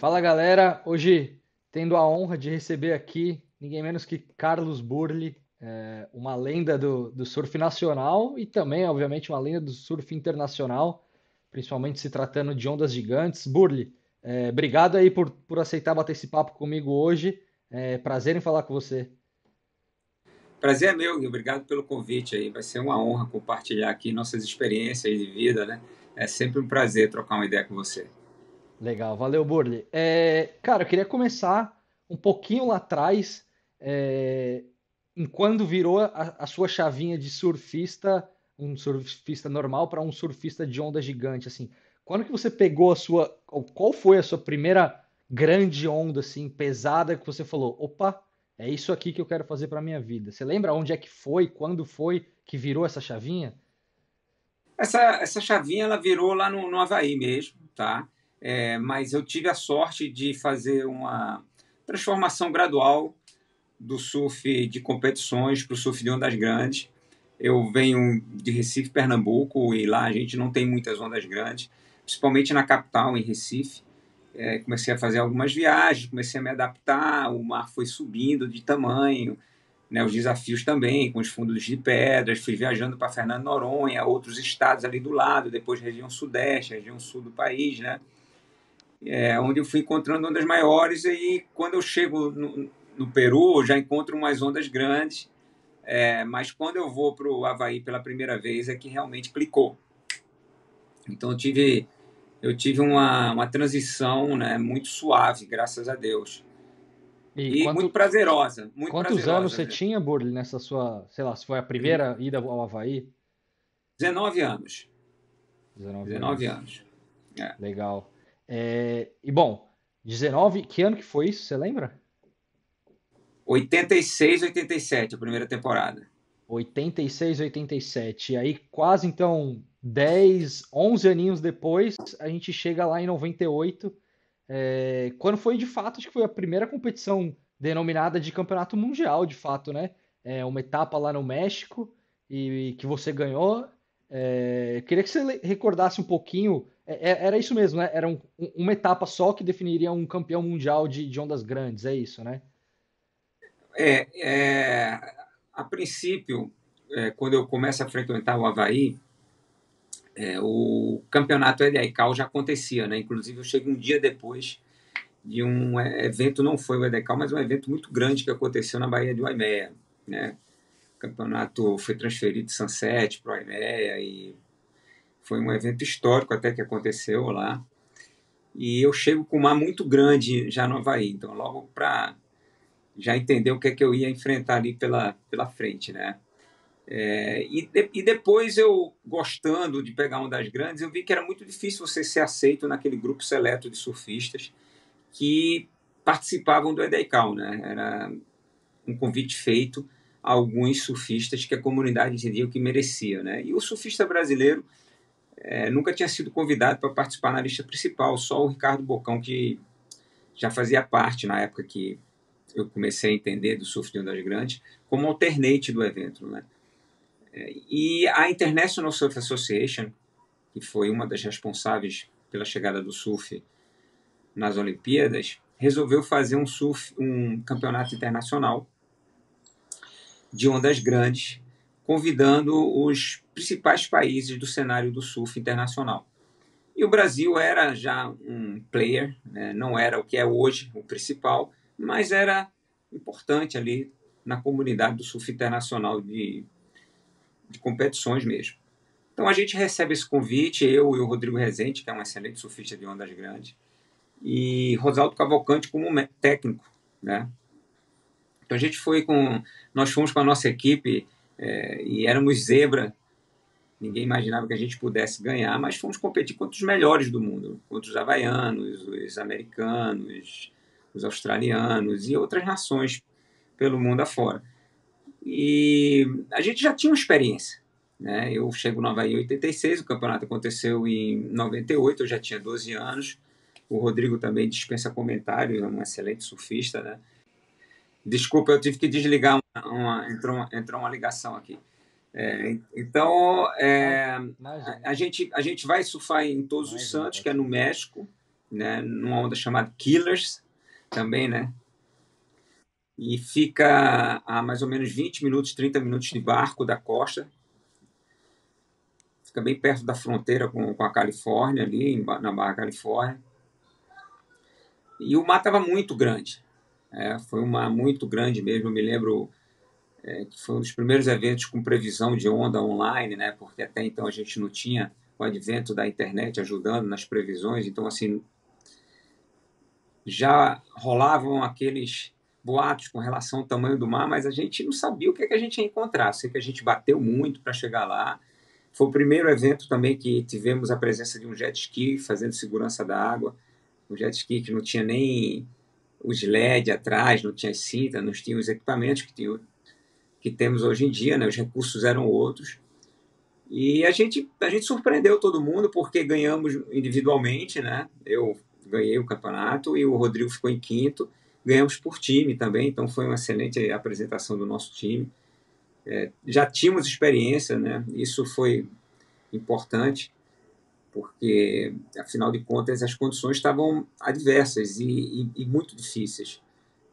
Fala galera, hoje tendo a honra de receber aqui ninguém menos que Carlos Burli, uma lenda do surf nacional e também, obviamente, uma lenda do surf internacional, principalmente se tratando de ondas gigantes. Burli, obrigado aí por aceitar bater esse papo comigo hoje. Prazer em falar com você. Prazer é meu, Gui. Obrigado pelo convite aí. Vai ser uma honra compartilhar aqui nossas experiências de vida, né? É sempre um prazer trocar uma ideia com você. Legal, valeu, Burli. Cara, eu queria começar um pouquinho lá atrás, é, em quando virou a sua chavinha de surfista, um surfista normal para um surfista de onda gigante, assim. Quando que você pegou a sua, ou qual foi a sua primeira grande onda, assim, pesada que você falou, opa, é isso aqui que eu quero fazer para minha vida? Você lembra onde é que foi, quando foi que virou essa chavinha? Essa chavinha ela virou lá no Havaí mesmo, tá? Mas eu tive a sorte de fazer uma transformação gradual do surf de competições para o surf de ondas grandes. Eu venho de Recife, Pernambuco, e lá a gente não tem muitas ondas grandes, principalmente na capital, em Recife. Comecei a fazer algumas viagens, comecei a me adaptar, o mar foi subindo de tamanho, né, os desafios também, com os fundos de pedras, fui viajando para Fernando de Noronha, outros estados ali do lado, depois região sudeste, região sul do país, né, onde eu fui encontrando ondas maiores, e quando eu chego no Peru, eu já encontro umas ondas grandes, mas quando eu vou para o Havaí pela primeira vez é que realmente clicou. Então eu tive uma transição, né, muito suave, graças a Deus. E E muito quantos anos prazerosa, você viu? tinha, Burli, nessa sua, sei lá, se foi a primeira ida ao Havaí? 19 anos. 19 19 anos. anos. É. Legal. E bom, 19, que ano que foi isso? Você lembra? 86, 87, a primeira temporada. 86, 87. E aí, quase então 10, 11 aninhos depois, a gente chega lá em 98, quando foi de fato, acho que foi a primeira competição denominada de campeonato mundial, de fato, né? Uma etapa lá no México e que você ganhou. Queria que você recordasse um pouquinho. Era isso mesmo, né? Era uma etapa só que definiria um campeão mundial de ondas grandes, é isso, né? É, é, a princípio, quando eu começo a frequentar o Havaí, o campeonato EDICAL já acontecia, né? Inclusive, eu chego um dia depois de um evento, não foi o EDICAL, mas um evento muito grande que aconteceu na Baía de Uaimeia, né? O campeonato foi transferido de Sunset para o Uaimeia e foi um evento histórico até que aconteceu lá. E eu chego com um mar muito grande já no Havaí, então logo para já entender o que é que eu ia enfrentar ali pela frente, né? E depois eu, gostando de pegar uma das grandes, eu vi que era muito difícil você ser aceito naquele grupo seleto de surfistas que participavam do EDEICAL, né? Era um convite feito a alguns surfistas que a comunidade entendia que merecia, né? E o surfista brasileiro nunca tinha sido convidado para participar na lista principal, só o Ricardo Bocão, que já fazia parte na época que eu comecei a entender do surf de ondas grandes, como alternate do evento, né? E a International Surf Association, que foi uma das responsáveis pela chegada do surf nas Olimpíadas, resolveu fazer um campeonato internacional de ondas grandes, convidando os principais países do cenário do surf internacional. E o Brasil era já um player, né? Não era o que é hoje o principal, mas era importante ali na comunidade do surf internacional de competições mesmo. Então a gente recebe esse convite, eu e o Rodrigo Rezende, que é um excelente surfista de ondas grandes, e Rosaldo Cavalcante como técnico, né? Então a gente foi nós fomos com a nossa equipe e éramos zebra. Ninguém imaginava que a gente pudesse ganhar, mas fomos competir contra os melhores do mundo, contra os havaianos, os americanos, os australianos e outras nações pelo mundo afora. E a gente já tinha uma experiência. Né? Eu chego no Havaí em 86, o campeonato aconteceu em 98, eu já tinha 12 anos. O Rodrigo também dispensa comentários, é um excelente surfista. Né? Desculpa, eu tive que desligar, entrou uma ligação aqui. Então, Imagina, a gente vai surfar em Todos os imagina, Santos, que pode é no seguir. México, né, numa onda chamada Killers, também, né? E fica a mais ou menos 20 minutos, 30 minutos de barco da costa. Fica bem perto da fronteira com a Califórnia, ali na Barra Califórnia. E o mar estava muito grande. Foi um mar muito grande mesmo. Eu me lembro que foi um dos primeiros eventos com previsão de onda online, né? Porque até então a gente não tinha o advento da internet ajudando nas previsões. Então, assim, já rolavam aqueles boatos com relação ao tamanho do mar, mas a gente não sabia o que a gente ia encontrar. Sei que a gente bateu muito para chegar lá. Foi o primeiro evento também que tivemos a presença de um jet ski fazendo segurança da água. Um jet ski que não tinha nem os LED atrás, não tinha cinta, não tinha os equipamentos que temos hoje em dia, né? Os recursos eram outros. E a gente surpreendeu todo mundo porque ganhamos individualmente, né? Eu ganhei o campeonato e o Rodrigo ficou em quinto. Ganhamos por time também, então foi uma excelente apresentação do nosso time. Já tínhamos experiência, né? Isso foi importante, porque, afinal de contas, as condições estavam adversas e muito difíceis.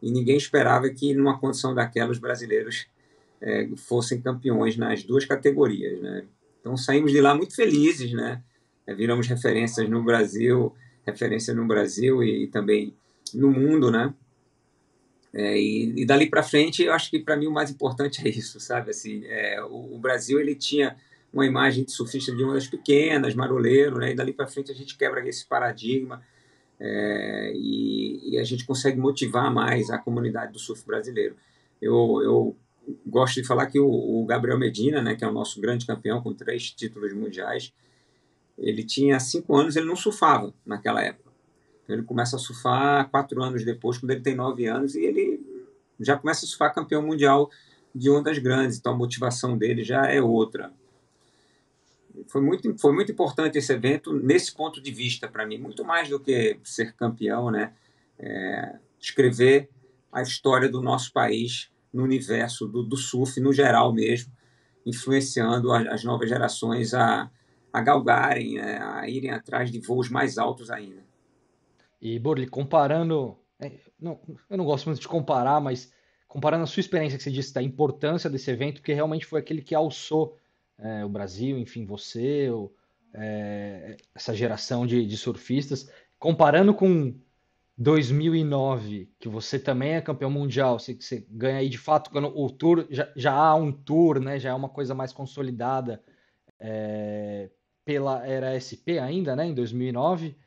E ninguém esperava que, numa condição daquela, os brasileiros fossem campeões nas duas categorias, né? Então saímos de lá muito felizes, né? Viramos referência no Brasil e também no mundo, né? E dali para frente, eu acho que para mim o mais importante é isso, sabe? Assim, o Brasil ele tinha uma imagem de surfista de ondas pequenas, maroleiro, né? E dali para frente a gente quebra esse paradigma e a gente consegue motivar mais a comunidade do surf brasileiro. Eu gosto de falar que o Gabriel Medina, né, que é o nosso grande campeão com 3 títulos mundiais, ele tinha 5 anos, ele não surfava naquela época. Então ele começa a surfar 4 anos depois, quando ele tem 9 anos, e ele já começa a surfar campeão mundial de ondas grandes. Então a motivação dele já é outra. Foi muito importante esse evento nesse ponto de vista para mim, muito mais do que ser campeão, né? Escrever a história do nosso país no universo do surf, no geral mesmo, influenciando as novas gerações a galgarem, né? A irem atrás de voos mais altos ainda. E, Borli, comparando. Eu não gosto muito de comparar, mas comparando a sua experiência que você disse da importância desse evento, porque realmente foi aquele que alçou o Brasil, enfim, você, essa geração de surfistas. Comparando com 2009, que você também é campeão mundial, você ganha aí de fato, quando o tour já há um tour, né? Já é uma coisa mais consolidada pela era SP ainda, né? Em 2009.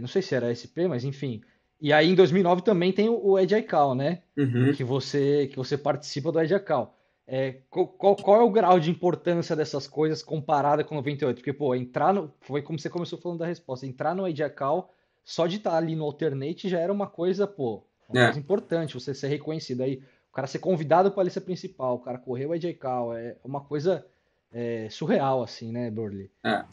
Não sei se era SP, mas enfim. E aí em 2009 também tem o Ed Aikau, né? Uhum. Que você participa do Ed Aikau. Qual é o grau de importância dessas coisas comparada com o 98? Porque, pô, foi como você começou falando da resposta. Entrar no Ed Aikau, só de estar ali no alternate já era uma coisa, pô, uma É, coisa importante, você ser reconhecido. Aí o cara ser convidado para a lista principal, o cara correr o Ed Aikau, é uma coisa surreal, assim, né, Burley? é.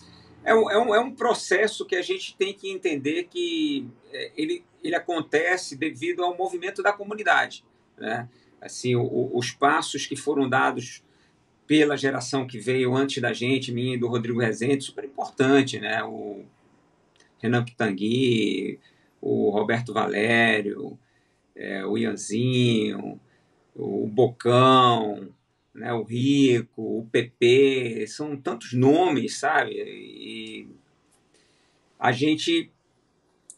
É um processo que a gente tem que entender que ele acontece devido ao movimento da comunidade, né? Assim, os passos que foram dados pela geração que veio antes da gente, minha e do Rodrigo Rezende, super importante, né? O Renan Pitangui, o Roberto Valério, o Ianzinho, o Bocão, né? O Rico, o PP, são tantos nomes, sabe? E a gente,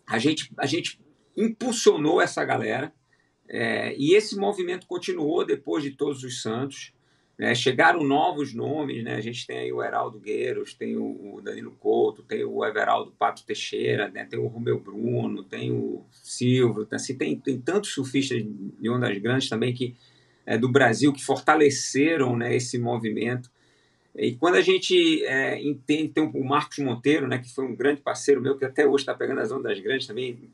a gente impulsionou essa galera e esse movimento continuou depois de Todos os Santos. Né? Chegaram novos nomes, né? A gente tem aí o Heraldo Gueiros, tem o Danilo Couto, tem o Everaldo Pato Teixeira, né? Tem o Romeu Bruno, tem o Silvio, assim, tem tantos surfistas de ondas grandes também do Brasil que fortaleceram, né, esse movimento. E quando a gente entende, tem o Marcos Monteiro, né, que foi um grande parceiro meu, que até hoje está pegando as ondas grandes também,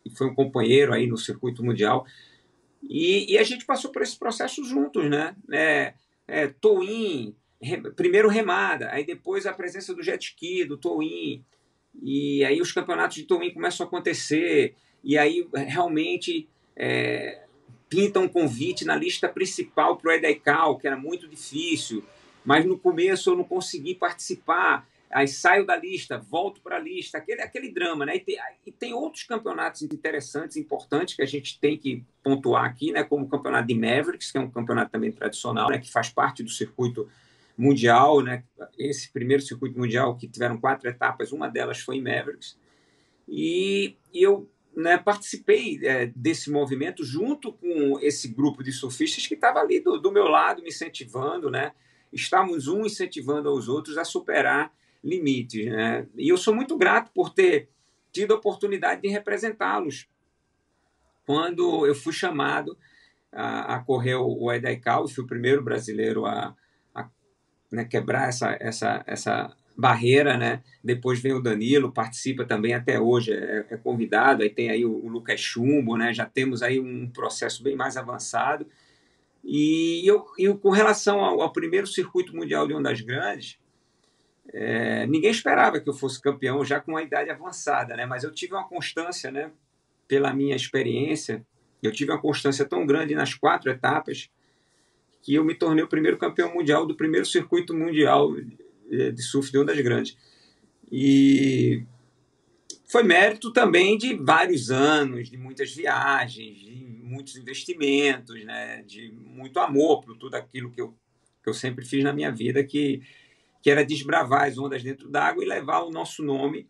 e foi um companheiro aí no circuito mundial. E a gente passou por esse processo juntos, né? Towin, primeiro remada, aí depois a presença do jet ski, do Towin, e aí os campeonatos de Towin começam a acontecer, e aí realmente pinta um convite na lista principal para o EDECAL, que era muito difícil, mas no começo eu não consegui participar. aí saio da lista, volto para a lista, aquele drama, né? E tem outros campeonatos interessantes, importantes, que a gente tem que pontuar aqui, né? Como o campeonato de Mavericks, que é um campeonato também tradicional, né? Que faz parte do circuito mundial, né? Esse primeiro circuito mundial, que tiveram 4 etapas, uma delas foi em Mavericks. E eu, né, participei desse movimento junto com esse grupo de surfistas que estava ali do meu lado, me incentivando, né? Estávamos um incentivando aos outros a superar limites, né? E eu sou muito grato por ter tido a oportunidade de representá-los quando eu fui chamado a correr o EDICAL. Eu fui o primeiro brasileiro a né, quebrar essa barreira, né? Depois vem o Danilo, participa também até hoje, é convidado. Aí tem aí o Lucas Chumbo, né? Já temos aí um processo bem mais avançado. E com relação ao primeiro circuito mundial de ondas grandes, ninguém esperava que eu fosse campeão já com a idade avançada, né? Mas eu tive uma constância, né? Pela minha experiência, eu tive uma constância tão grande nas 4 etapas que eu me tornei o primeiro campeão mundial do primeiro circuito mundial de surf de ondas grandes. E foi mérito também de vários anos, de muitas viagens, de muitos investimentos, né? De muito amor por tudo aquilo que eu sempre fiz na minha vida, que era desbravar as ondas dentro d'água e levar o nosso nome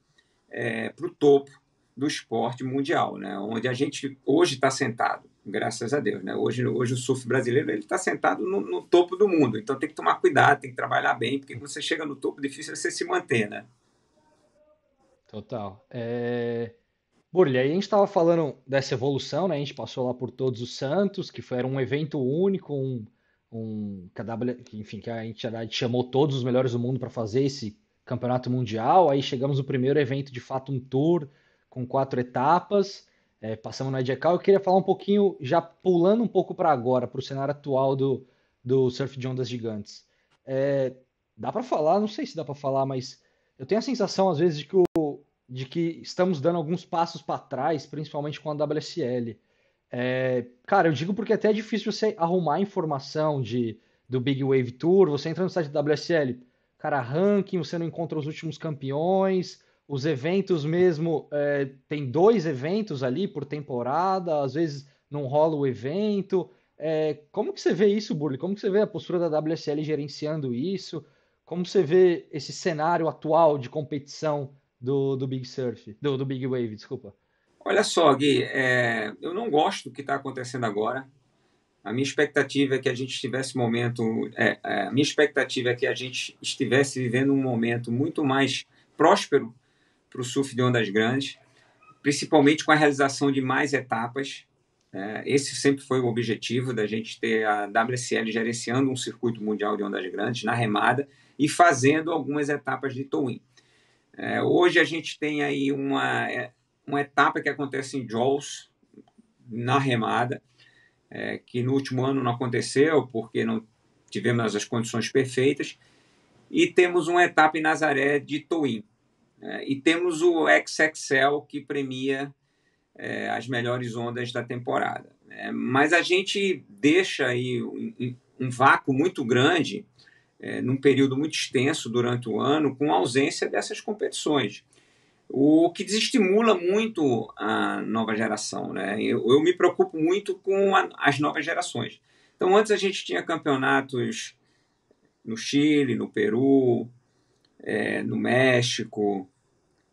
para o topo do esporte mundial, né? Onde a gente hoje está sentado, graças a Deus, né? Hoje o surf brasileiro está sentado no topo do mundo, então tem que tomar cuidado, tem que trabalhar bem, porque quando você chega no topo, difícil é você se manter, né? Total. Burley, aí a gente estava falando dessa evolução, né? A gente passou lá por Todos os Santos, era um evento único, que enfim, que a entidade chamou todos os melhores do mundo para fazer esse campeonato mundial. Aí chegamos no primeiro evento, de fato, um tour com 4 etapas. Passamos no EDCAL. Eu queria falar um pouquinho, já pulando um pouco para agora, para o cenário atual do surf de ondas gigantes. Dá para falar, não sei se dá para falar, mas eu tenho a sensação às vezes de que estamos dando alguns passos para trás, principalmente com a WSL. Cara, eu digo porque até é difícil você arrumar informação do Big Wave Tour. Você entra no site da WSL, cara, ranking, você não encontra os últimos campeões, os eventos mesmo, tem 2 eventos ali por temporada, às vezes não rola o evento. Como que você vê isso, Burley? Como que você vê a postura da WSL gerenciando isso? Como você vê esse cenário atual de competição do Big Surf, do Big Wave, desculpa. Olha só, Gui, eu não gosto do que está acontecendo agora. A minha expectativa é que a gente estivesse a minha expectativa é que a gente estivesse vivendo um momento muito mais próspero para o surf de ondas grandes, principalmente com a realização de mais etapas. Esse sempre foi o objetivo da gente ter a WSL gerenciando um circuito mundial de ondas grandes na remada e fazendo algumas etapas de towing. Hoje a gente tem aí uma etapa que acontece em Jaws, na remada, que no último ano não aconteceu porque não tivemos as condições perfeitas, e temos uma etapa em Nazaré de towing. E temos o XXL, que premia as melhores ondas da temporada. Mas a gente deixa aí um vácuo muito grande, num período muito extenso durante o ano, com a ausência dessas competições, o que desestimula muito a nova geração, né? Eu me preocupo muito com as novas gerações. Então, antes a gente tinha campeonatos no Chile, no Peru, no México,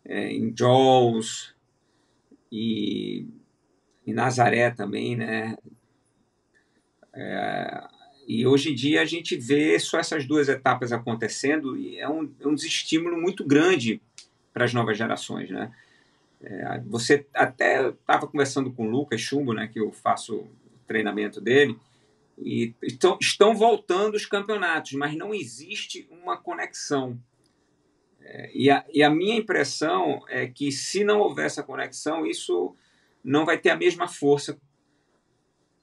em Jaws e em Nazaré também, né? E hoje em dia a gente vê só essas 2 etapas acontecendo, e é um desestímulo muito grande para as novas gerações, né? Você até estava conversando com o Lucas Chumbo, né, que eu faço o treinamento dele, e estão voltando os campeonatos, mas não existe uma conexão. E a minha impressão é que, se não houver essa conexão, isso não vai ter a mesma força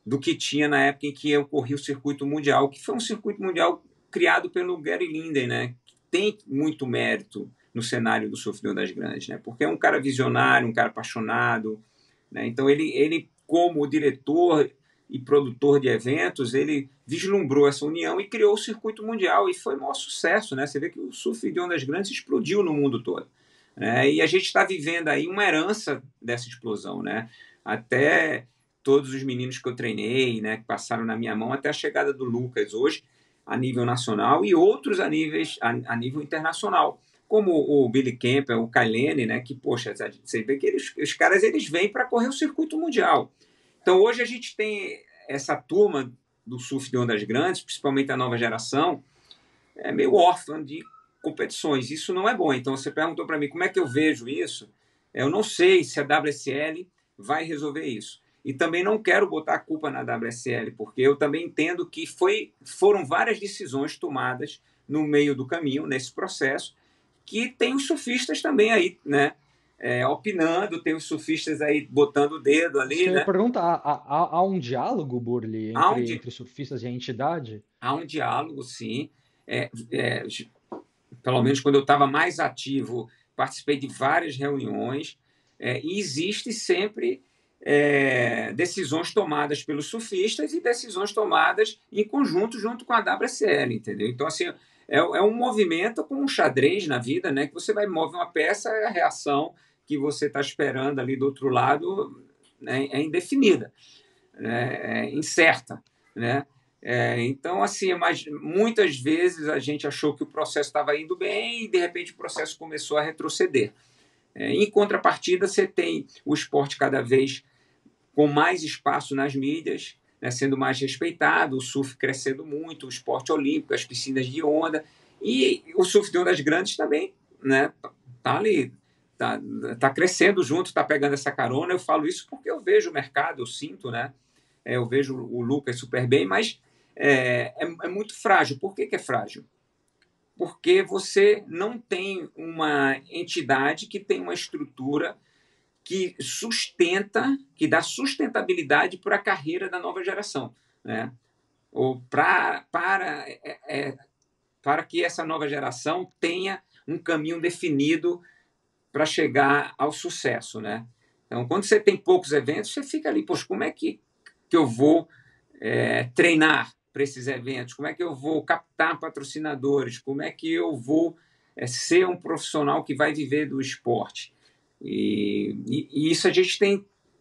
do que tinha na época em que ocorria o circuito mundial, que foi um circuito mundial criado pelo Gary Linden, né, que tem muito mérito no cenário do surf de ondas grandes, né, porque é um cara visionário, um cara apaixonado, né, então ele como diretor e produtor de eventos, ele vislumbrou essa união e criou o circuito mundial, e foi um maior sucesso, né? Você vê que o surf de ondas grandes explodiu no mundo todo, né? E a gente está vivendo aí uma herança dessa explosão, né? Até todos os meninos que eu treinei, né, que passaram na minha mão, até a chegada do Lucas hoje, a nível nacional, e outros a nível internacional, como o Billy Campbell, o Kailane, né, que, poxa, você vê que os caras eles vêm para correr o circuito mundial. Então, hoje a gente tem essa turma do surf de ondas grandes, principalmente a nova geração, é meio órfã de competições. Isso não é bom. Então, você perguntou para mim como é que eu vejo isso. Eu não sei se a WSL vai resolver isso. E também não quero botar a culpa na WSL, porque eu também entendo que foram várias decisões tomadas no meio do caminho, nesse processo, que tem os surfistas também aí, né? Opinando, tem os surfistas aí botando o dedo Isso ali, que eu ia né? perguntar, há um diálogo, Burli, Há um, entre surfistas e a entidade? há um diálogo, sim. É, é, Pelo menos quando eu estava mais ativo, participei de várias reuniões, e existe sempre decisões tomadas pelos surfistas e decisões tomadas em conjunto junto com a WSL, entendeu? Então, assim, é um movimento como um xadrez na vida, né? Que você vai mover uma peça e a reação que você está esperando ali do outro lado, né, é indefinida, né, é incerta, né? Então, assim, mas muitas vezes a gente achou que o processo estava indo bem e, de repente, o processo começou a retroceder. Em contrapartida, você tem o esporte cada vez com mais espaço nas mídias, né, sendo mais respeitado, o surf crescendo muito, o esporte olímpico, as piscinas de onda, e o surf de ondas grandes também, né, tá ali, tá crescendo junto, tá pegando essa carona. Eu falo isso porque eu vejo o mercado, eu sinto, né? Eu vejo o Lucas super bem, mas é muito frágil. Por que é frágil? Porque você não tem uma entidade que tem uma estrutura que sustenta, que dá sustentabilidade para a carreira da nova geração, né? Ou para que essa nova geração tenha um caminho definido para chegar ao sucesso, né? Então, quando você tem poucos eventos, você fica ali, poxa, como é que eu vou treinar para esses eventos? Como é que eu vou captar patrocinadores? Como é que eu vou ser um profissional que vai viver do esporte? E isso a gente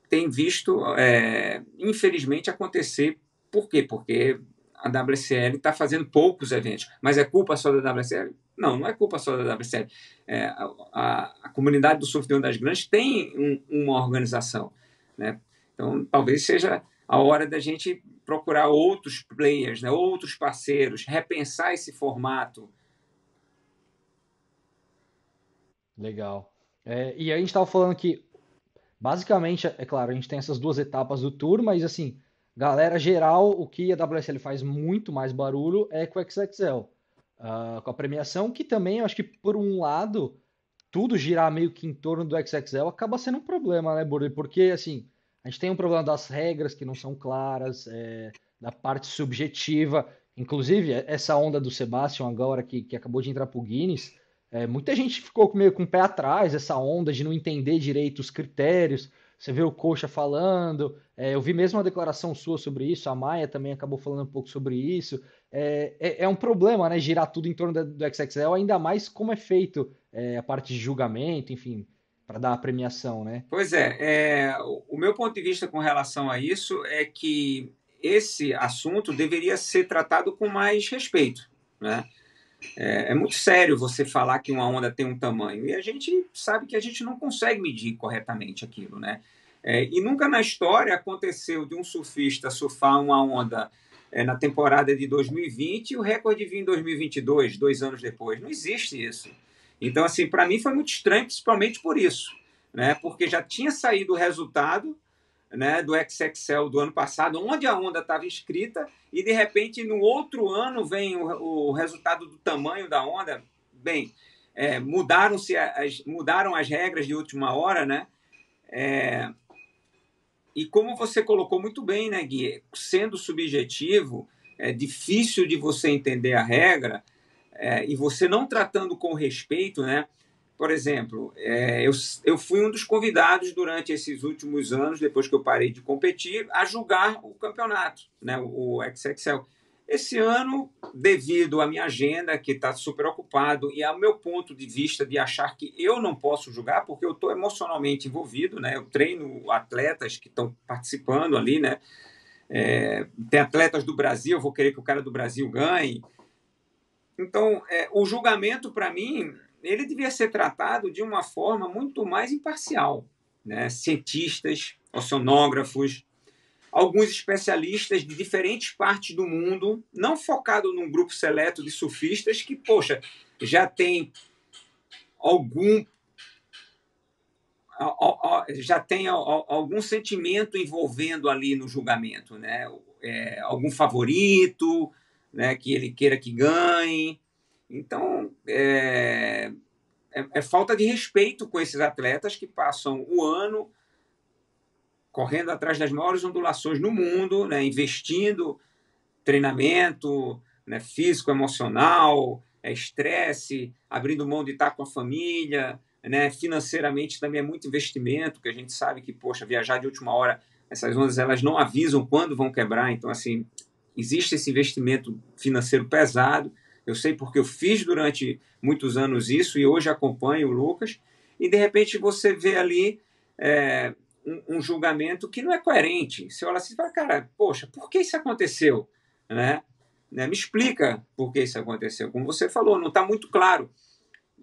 tem visto, infelizmente, acontecer. Por quê? Porque a WSL está fazendo poucos eventos. Mas é culpa só da WSL? Não, não é culpa só da WSL. A comunidade do surf de ondas grandes tem uma organização, né? Então, talvez seja a hora da gente procurar outros players, né? Outros parceiros, repensar esse formato. Legal. E a gente estava falando que, basicamente, é claro, a gente tem essas duas etapas do tour, mas assim, galera geral, o que a WSL faz muito mais barulho é com o XXL. Com a premiação, que também, eu acho que por um lado, tudo girar meio que em torno do XXL acaba sendo um problema, né, Burley? Porque, assim, a gente tem um problema das regras que não são claras, da parte subjetiva. Inclusive, essa onda do Sebastian agora, que acabou de entrar pro Guinness, muita gente ficou meio com o pé atrás, essa onda de não entender direito os critérios. Você vê o Coxa falando, eu vi mesmo uma declaração sua sobre isso, a Maia também acabou falando um pouco sobre isso. É um problema, né, girar tudo em torno do XXL, ainda mais como é feito a parte de julgamento, enfim, para dar a premiação, né? Pois o meu ponto de vista com relação a isso é que esse assunto deveria ser tratado com mais respeito, né? É muito sério você falar que uma onda tem um tamanho, e a gente sabe que a gente não consegue medir corretamente aquilo, né? E nunca na história aconteceu de um surfista surfar uma onda na temporada de 2020 e o recorde vir em 2022, 2 anos depois. Não existe isso. Então, assim, para mim foi muito estranho, principalmente por isso, né? Porque já tinha saído o resultado, né, do XXL do ano passado, onde a onda estava escrita, e de repente no outro ano vem o resultado do tamanho da onda. Bem, mudaram as regras de última hora, né? E como você colocou muito bem, né, Gui? Sendo subjetivo, é difícil de você entender a regra, e você não tratando com respeito, né? por exemplo, eu fui um dos convidados durante esses últimos anos, depois que eu parei de competir, a julgar o campeonato, né, o XXL. Esse ano, devido à minha agenda, que está super ocupado, e ao meu ponto de vista de achar que eu não posso julgar, porque eu estou emocionalmente envolvido, né? Eu treino atletas que estão participando ali, né? Tem atletas do Brasil, eu vou querer que o cara do Brasil ganhe. Então, o julgamento, para mim, ele devia ser tratado de uma forma muito mais imparcial, né? Cientistas, oceanógrafos, alguns especialistas de diferentes partes do mundo, não focado num grupo seleto de surfistas que, poxa, já tem algum sentimento envolvendo ali no julgamento, né? Algum favorito, né? Que ele queira que ganhe. Então, é falta de respeito com esses atletas que passam o ano correndo atrás das maiores ondulações no mundo, né? Investindo treinamento, né? Físico, emocional, estresse, abrindo mão de estar com a família, né? Financeiramente também é muito investimento, que a gente sabe que, poxa, viajar de última hora, essas ondas elas não avisam quando vão quebrar, então assim, existe esse investimento financeiro pesado. Eu sei porque eu fiz durante muitos anos isso e hoje acompanho o Lucas, e de repente você vê ali um julgamento que não é coerente. Você olha assim e fala, cara, poxa, por que isso aconteceu? Né? Me explica por que isso aconteceu. Como você falou, não está muito claro.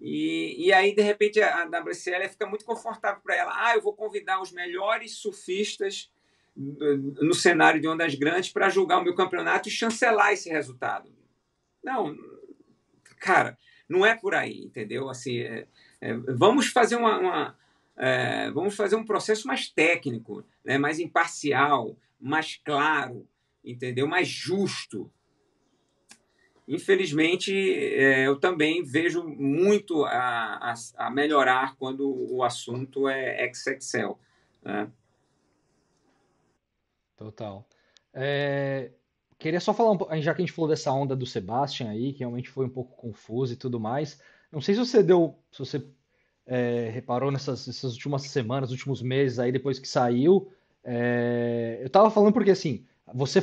E aí, de repente, a WSL fica muito confortável para ela. Eu vou convidar os melhores surfistas no cenário de ondas grandes para julgar o meu campeonato e chancelar esse resultado. Não, cara, não é por aí, entendeu? Assim, vamos fazer vamos fazer um processo mais técnico, né? Mais imparcial, mais claro, entendeu? Mais justo. Infelizmente, eu também vejo muito a melhorar quando o assunto é XXL. Né? Total. É, queria só falar já que a gente falou dessa onda do Sebastian aí, que realmente foi um pouco confuso e tudo mais. Não sei se você reparou nessas últimas semanas, últimos meses aí, depois que saiu. Eu tava falando porque assim, você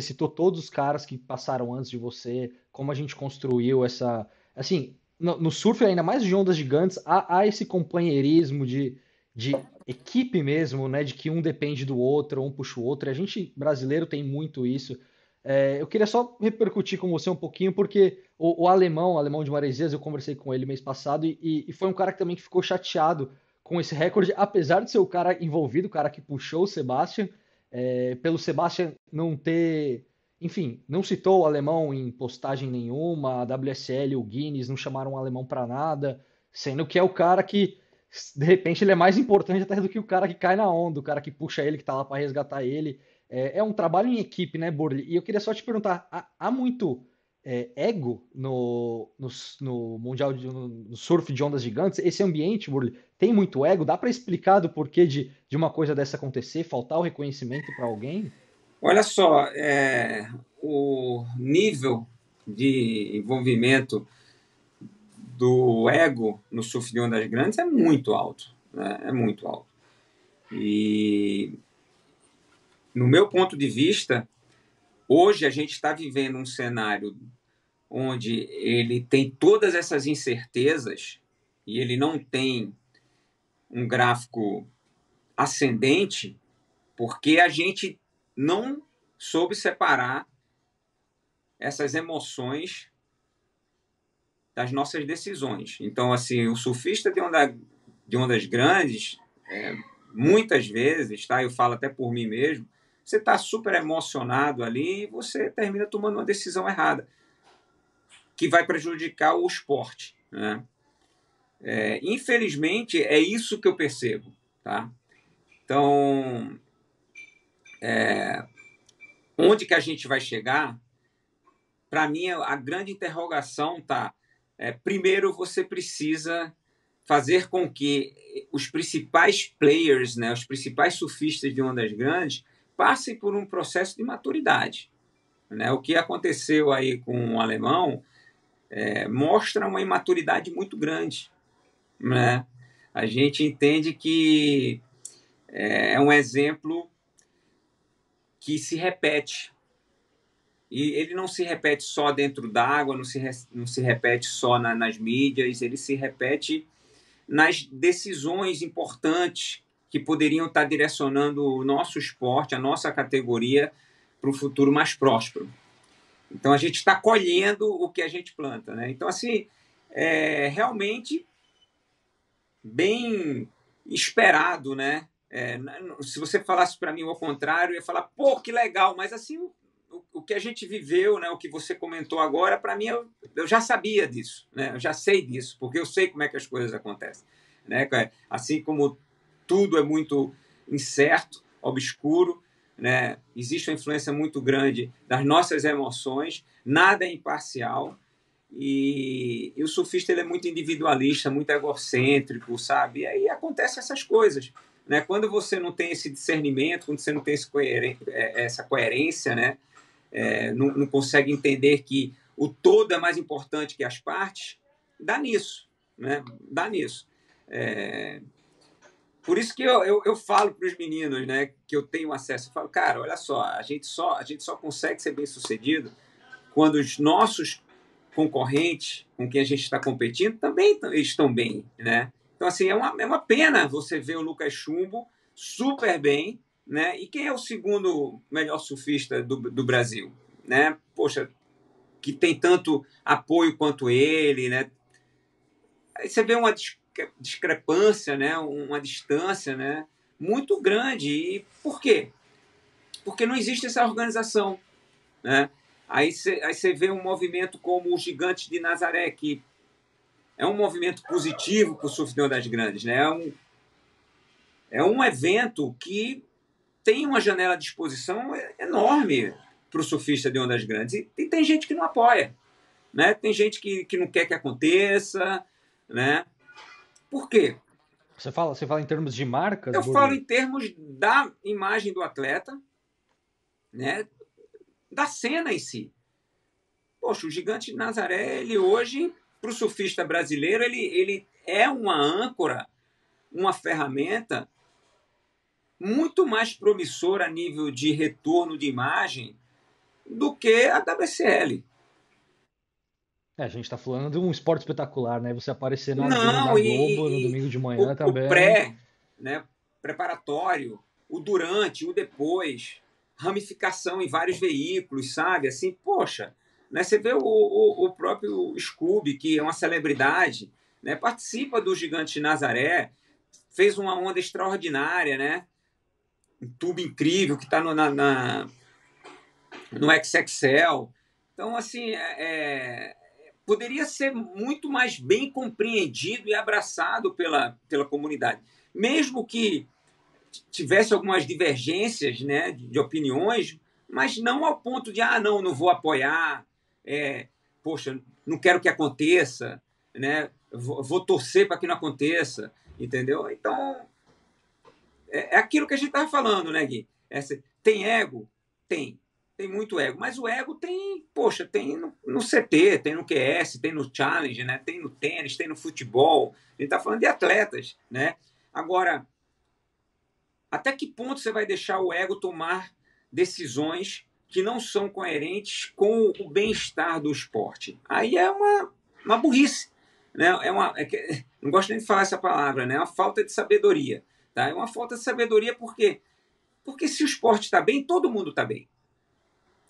citou todos os caras que passaram antes de você, como a gente construiu essa. Assim, no surf, ainda mais de ondas gigantes, há esse companheirismo de equipe mesmo, né? De que um depende do outro, um puxa o outro. E a gente brasileiro tem muito isso. Eu queria só repercutir com você um pouquinho, porque o alemão de Maresias, eu conversei com ele mês passado e foi um cara que também ficou chateado com esse recorde, apesar de ser o cara envolvido, o cara que puxou o Sebastian, pelo Sebastian não ter, enfim, não citou o alemão em postagem nenhuma, a WSL, o Guinness não chamaram o alemão para nada, sendo que é o cara que, de repente, ele é mais importante até do que o cara que cai na onda, o cara que puxa ele, que tá lá para resgatar ele. É um trabalho em equipe, né, Burley? E eu queria só te perguntar, há muito ego no Mundial no surf de ondas gigantes? Esse ambiente, Burley, tem muito ego? Dá para explicar do porquê de uma coisa dessa acontecer, faltar o reconhecimento para alguém? Olha só, o nível de envolvimento do ego no surf de ondas grandes é muito alto. Né? É muito alto. E, no meu ponto de vista, hoje a gente está vivendo um cenário onde ele tem todas essas incertezas e ele não tem um gráfico ascendente porque a gente não soube separar essas emoções das nossas decisões. Então, assim, o surfista de ondas grandes, muitas vezes, tá? Eu falo até por mim mesmo, você está super emocionado ali e você termina tomando uma decisão errada, que vai prejudicar o esporte. Né? Infelizmente, é isso que eu percebo. Tá? Então, onde que a gente vai chegar? Para mim, a grande interrogação tá. Primeiro, você precisa fazer com que os principais players, né, os principais surfistas de ondas grandes, passem por um processo de maturidade. Né? O que aconteceu aí com o alemão mostra uma imaturidade muito grande. né? A gente entende que é um exemplo que se repete. E ele não se repete só dentro d'água, não se repete só nas mídias, ele se repete nas decisões importantes que poderiam estar direcionando o nosso esporte, a nossa categoria, para um futuro mais próspero. Então, a gente está colhendo o que a gente planta, né? Então, assim, realmente bem esperado, né? Se você falasse para mim ao contrário, eu ia falar, pô, que legal, mas assim, o que a gente viveu, né, o que você comentou agora, para mim, eu já sabia disso, né? Eu já sei disso, porque eu sei como é que as coisas acontecem, né? Assim como tudo é muito incerto, obscuro, né? Existe uma influência muito grande das nossas emoções, nada é imparcial, e o surfista ele é muito individualista, muito egocêntrico, sabe? E aí acontecem essas coisas, né? Quando você não tem esse discernimento, quando você não tem essa coerência, né? Não consegue entender que o todo é mais importante que as partes, dá nisso, né? Dá nisso. Por isso que eu falo para os meninos, né, que eu tenho acesso, eu falo, cara, olha só, a gente só consegue ser bem sucedido quando os nossos concorrentes com quem a gente está competindo também estão bem, né? Então, assim, é uma pena você ver o Lucas Chumbo super bem, né? E quem é o segundo melhor surfista do Brasil, né? Poxa, que tem tanto apoio quanto ele, né? Aí você vê uma discrepância, né? Uma distância, né? Muito grande. E por quê? Porque não existe essa organização, né? Aí você vê um movimento como o Gigantes de Nazaré, que é um movimento positivo para o surf de ondas grandes, né? É um evento que tem uma janela de exposição enorme para o surfista de ondas grandes. E tem gente que não apoia, né? Tem gente que não quer que aconteça, né? Por quê? Você fala em termos de marcas, Eu falo Burley? em termos da imagem do atleta, né? Da cena em si. Poxa, o Gigante de Nazaré, ele hoje, para o surfista brasileiro, ele é uma âncora, uma ferramenta muito mais promissora a nível de retorno de imagem do que a WSL. A gente tá falando de um esporte espetacular, né? Você aparecer na Não, Globo no domingo de manhã o também. pré, né, preparatório, o durante, o depois, ramificação em vários veículos, sabe? Assim, poxa, né, você vê o próprio Scooby, que é uma celebridade, né, participa do Gigante de Nazaré, fez uma onda extraordinária, né? Um tubo incrível que está no XXL. Então, assim, poderia ser muito mais bem compreendido e abraçado pela comunidade. Mesmo que tivesse algumas divergências, né, de opiniões, mas não ao ponto de, não vou apoiar, poxa, não quero que aconteça, né, vou torcer para que não aconteça, entendeu? Então, é aquilo que a gente estava falando, né, Gui? Tem ego? Tem. Tem muito ego. Mas o ego tem, poxa, tem no CT, tem no QS, tem no Challenge, né? Tem no tênis, tem no futebol. A gente está falando de atletas, né? Agora, até que ponto você vai deixar o ego tomar decisões que não são coerentes com o bem-estar do esporte? Aí é uma burrice. Né? Não gosto nem de falar essa palavra, né? É uma falta de sabedoria. Tá? É uma falta de sabedoria por quê? Porque se o esporte está bem, todo mundo está bem.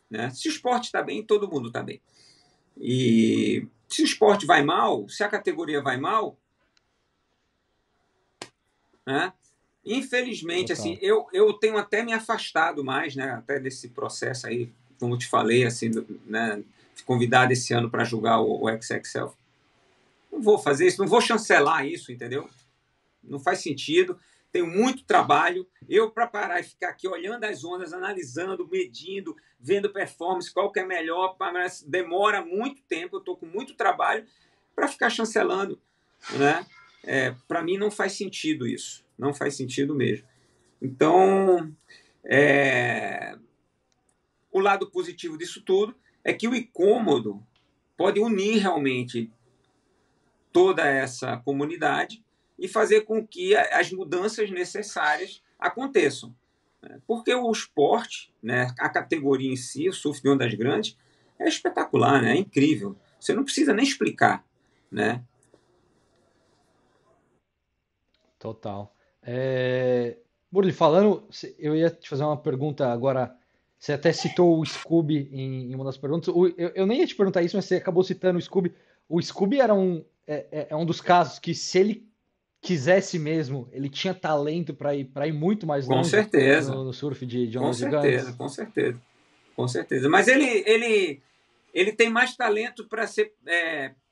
Né? Se o esporte está bem, todo mundo está bem. E se o esporte vai mal, se a categoria vai mal, né? Infelizmente, assim, Total. eu tenho até me afastado mais, né? Até desse processo aí, como eu te falei, assim, né? Convidado esse ano para jogar o XXL. Não vou fazer isso, não vou chancelar isso, entendeu? Não faz sentido. Tenho muito trabalho. Eu, para parar e ficar aqui olhando as ondas, analisando, medindo, vendo performance, qual que é melhor, demora muito tempo. Eu estou com muito trabalho para ficar chancelando. Né? Para mim, não faz sentido isso. Não faz sentido mesmo. Então, o lado positivo disso tudo é que o incômodo pode unir realmente toda essa comunidade e fazer com que as mudanças necessárias aconteçam. Porque o esporte, né, a categoria em si, o surf de ondas grandes, é espetacular, né? É incrível. Você não precisa nem explicar, né? Total. Burli, falando, eu ia te fazer uma pergunta agora. Você até citou o Scooby em uma das perguntas. Eu nem ia te perguntar isso, mas você acabou citando o Scooby. O Scooby era é um dos casos que, se ele quisesse mesmo, ele tinha talento para ir muito mais Com longe certeza, no surf de com ondas certeza, gigantes. com certeza, com certeza. Mas ele tem mais talento para ser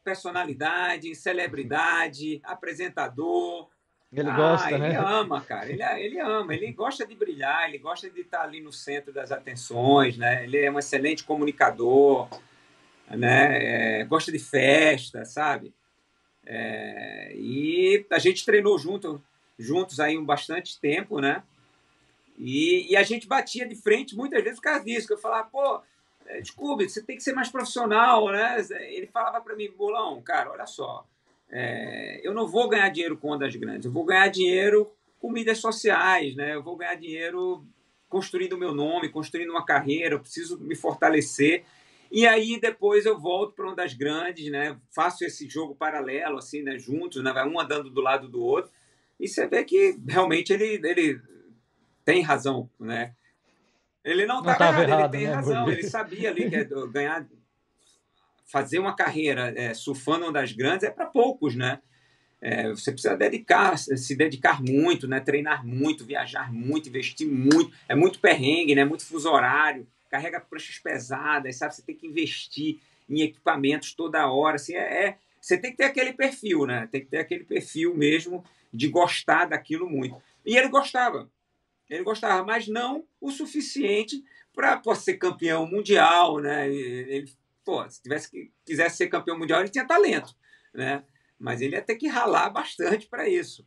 personalidade, celebridade, apresentador. Ele Ah, gosta, ele né? ama, cara. Ele ama. Ele gosta de brilhar. Ele gosta de estar ali no centro das atenções, né? Ele é um excelente comunicador, né? Gosta de festa, sabe? E a gente treinou juntos aí um bastante tempo, né? E a gente batia de frente muitas vezes por causa disso. Que eu falava, pô, desculpe, você tem que ser mais profissional, né? Ele falava para mim, Bolão, cara, olha só, eu não vou ganhar dinheiro com ondas grandes, eu vou ganhar dinheiro com mídias sociais, né? Eu vou ganhar dinheiro construindo o meu nome, construindo uma carreira, eu preciso me fortalecer. E aí depois eu volto para ondas grandes, né? Faço esse jogo paralelo, assim, né? Juntos, né? Vai um andando do lado do outro. E você vê que realmente ele tem razão, né? Ele não Não estava estava errado, ele errado, tem né, razão, Burli? ele sabia ali que ganhar, fazer uma carreira surfando ondas grandes é para poucos, né? Você precisa se dedicar muito, né? Treinar muito, viajar muito, investir muito. É muito perrengue, né? Muito fuso horário, carrega pranchas pesadas, sabe? Você tem que investir em equipamentos toda hora. Assim, você tem que ter aquele perfil, né? Tem que ter aquele perfil mesmo de gostar daquilo muito. E ele gostava, mas não o suficiente para ser campeão mundial, né? Ele, pô, se quisesse ser campeão mundial, ele tinha talento, né? Mas ele ia ter que ralar bastante para isso.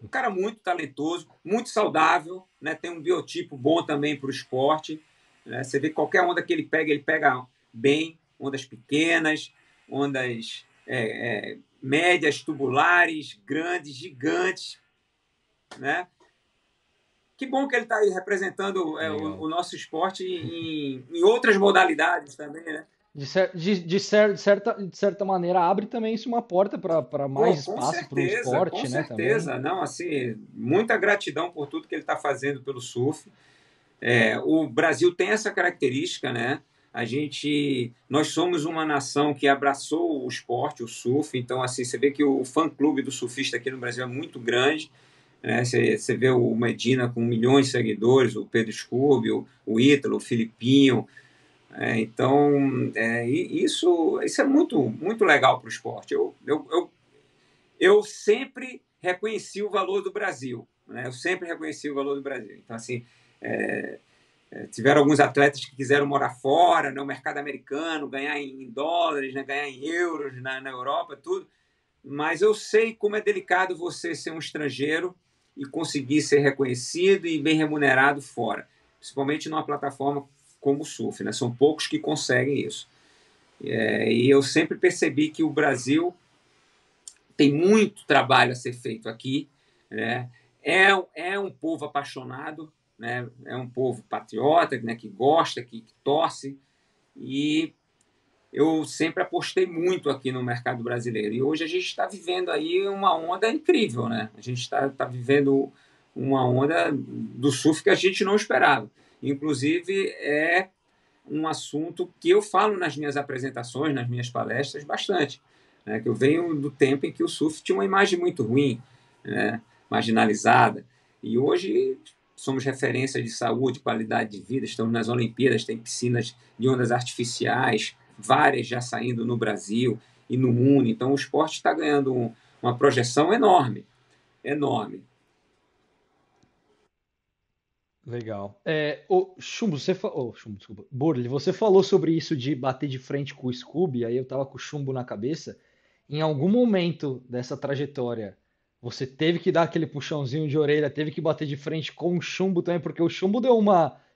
Um cara muito talentoso, muito saudável, né? Tem um biotipo bom também para o esporte. Né? Você vê qualquer onda que ele pega bem, ondas pequenas, ondas médias, tubulares, grandes, gigantes, né? Que bom que ele está aí representando Legal. o nosso esporte em outras modalidades também, né? De certa maneira, abre também isso uma porta para Pô, mais espaço para o com esporte, né, também. certeza. Não, assim, muita gratidão por tudo que ele está fazendo pelo surf. O Brasil tem essa característica, né? Nós somos uma nação que abraçou o esporte, o surf. Então, assim, você vê que o fã-clube do surfista aqui no Brasil é muito grande. Né? Você vê o Medina com milhões de seguidores, o Pedro Scooby, o Ítalo, o Filipinho. Então, isso é muito, muito legal para o esporte. Eu sempre reconheci o valor do Brasil. Né? Eu sempre reconheci o valor do Brasil. Então, assim, tiveram alguns atletas que quiseram morar fora, no mercado americano, ganhar em dólares, né? Ganhar em euros na Europa, tudo. Mas eu sei como é delicado você ser um estrangeiro e conseguir ser reconhecido e bem remunerado fora, principalmente numa plataforma como o surf, né? São poucos que conseguem isso. E eu sempre percebi que o Brasil tem muito trabalho a ser feito aqui, né? É um povo apaixonado, né? É um povo patriota, né? Que gosta, que torce, e eu sempre apostei muito aqui no mercado brasileiro. E hoje a gente está vivendo aí uma onda incrível, né? A gente está vivendo uma onda do surf que a gente não esperava. Inclusive, é um assunto que eu falo nas minhas apresentações, nas minhas palestras, bastante. Né? Que eu venho do tempo em que o surf tinha uma imagem muito ruim, né? Marginalizada. E hoje somos referência de saúde, qualidade de vida, estamos nas Olimpíadas, tem piscinas de ondas artificiais, várias já saindo no Brasil e no mundo. Então o esporte está ganhando uma projeção enorme, enorme. Legal. O Chumbo, Chumbo, desculpa. Burli, você falou sobre isso de bater de frente com o Scooby, aí eu tava com o chumbo na cabeça. Em algum momento dessa trajetória, você teve que dar aquele puxãozinho de orelha, teve que bater de frente com o chumbo também, porque o chumbo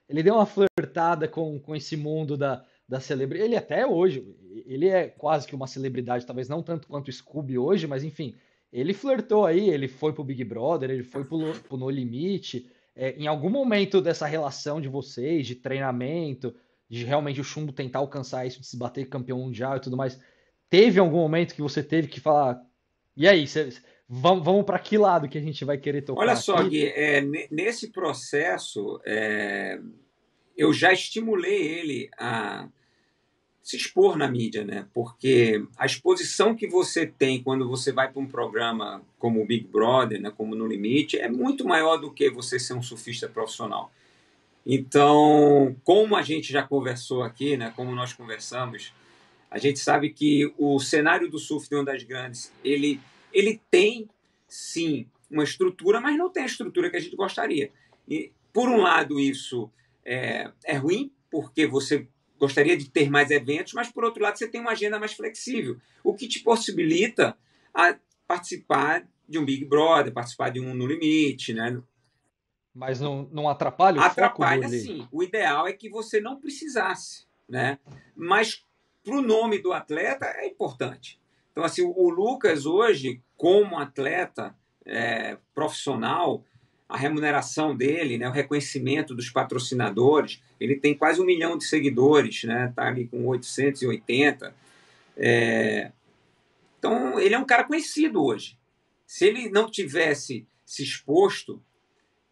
ele deu uma flertada com esse mundo da celebridade. Ele até hoje, ele é quase que uma celebridade, talvez não tanto quanto o Scooby hoje, mas enfim, ele flertou aí, ele foi pro Big Brother, ele foi pro No Limite. Em algum momento dessa relação de vocês, de treinamento, de realmente o Chumbo tentar alcançar isso, de se bater campeão mundial e tudo mais, teve algum momento que você teve que falar, e aí, vamos para que lado que a gente vai querer Olha tocar só, aqui? Gui, nesse processo, eu já estimulei ele a se expor na mídia, né? Porque a exposição que você tem quando você vai para um programa como o Big Brother, né, como No Limite, é muito maior do que você ser um surfista profissional. Então, como a gente já conversou aqui, né, como nós conversamos, a gente sabe que o cenário do surf de ondas grandes, ele tem, sim, uma estrutura, mas não tem a estrutura que a gente gostaria. E, por um lado, isso é ruim, porque você gostaria de ter mais eventos, mas, por outro lado, você tem uma agenda mais flexível, o que te possibilita a participar de um Big Brother, participar de um No Limite, né? Mas não atrapalha o foco do Atrapalha, Lee? sim. O ideal é que você não precisasse, né? Mas para o nome do atleta é importante. Então, assim, o Lucas hoje, como atleta profissional, a remuneração dele, né, o reconhecimento dos patrocinadores, ele tem quase 1 milhão de seguidores, né? Tá ali com 880. Então, ele é um cara conhecido hoje. Se ele não tivesse se exposto,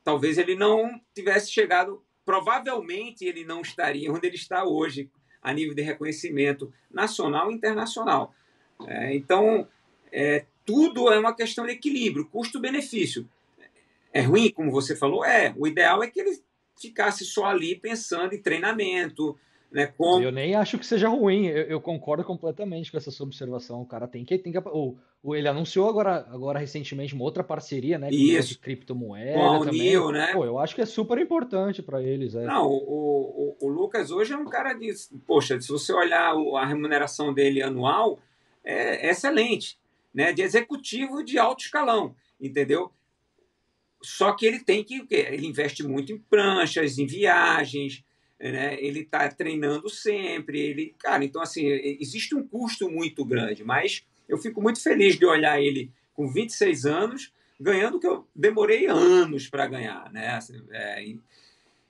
talvez ele não tivesse chegado, provavelmente ele não estaria onde ele está hoje, a nível de reconhecimento nacional e internacional. Então, tudo é uma questão de equilíbrio, custo-benefício. É ruim, como você falou? O ideal é que ele ficasse só ali pensando em treinamento, né? Eu nem acho que seja ruim, eu concordo completamente com essa sua observação. O cara ele anunciou agora recentemente uma outra parceria, né, com um negócio de Isso, com a criptomoeda também. Unil, né? Pô, eu acho que é super importante para eles, é. Não, o Lucas hoje é um cara de. Poxa, se você olhar a remuneração dele anual, é excelente, né? De executivo de alto escalão, entendeu? Só que ele tem que. Ele investe muito em pranchas, em viagens, né? Ele está treinando sempre. Cara, então, assim, existe um custo muito grande, mas eu fico muito feliz de olhar ele com 26 anos, ganhando o que eu demorei anos para ganhar, né?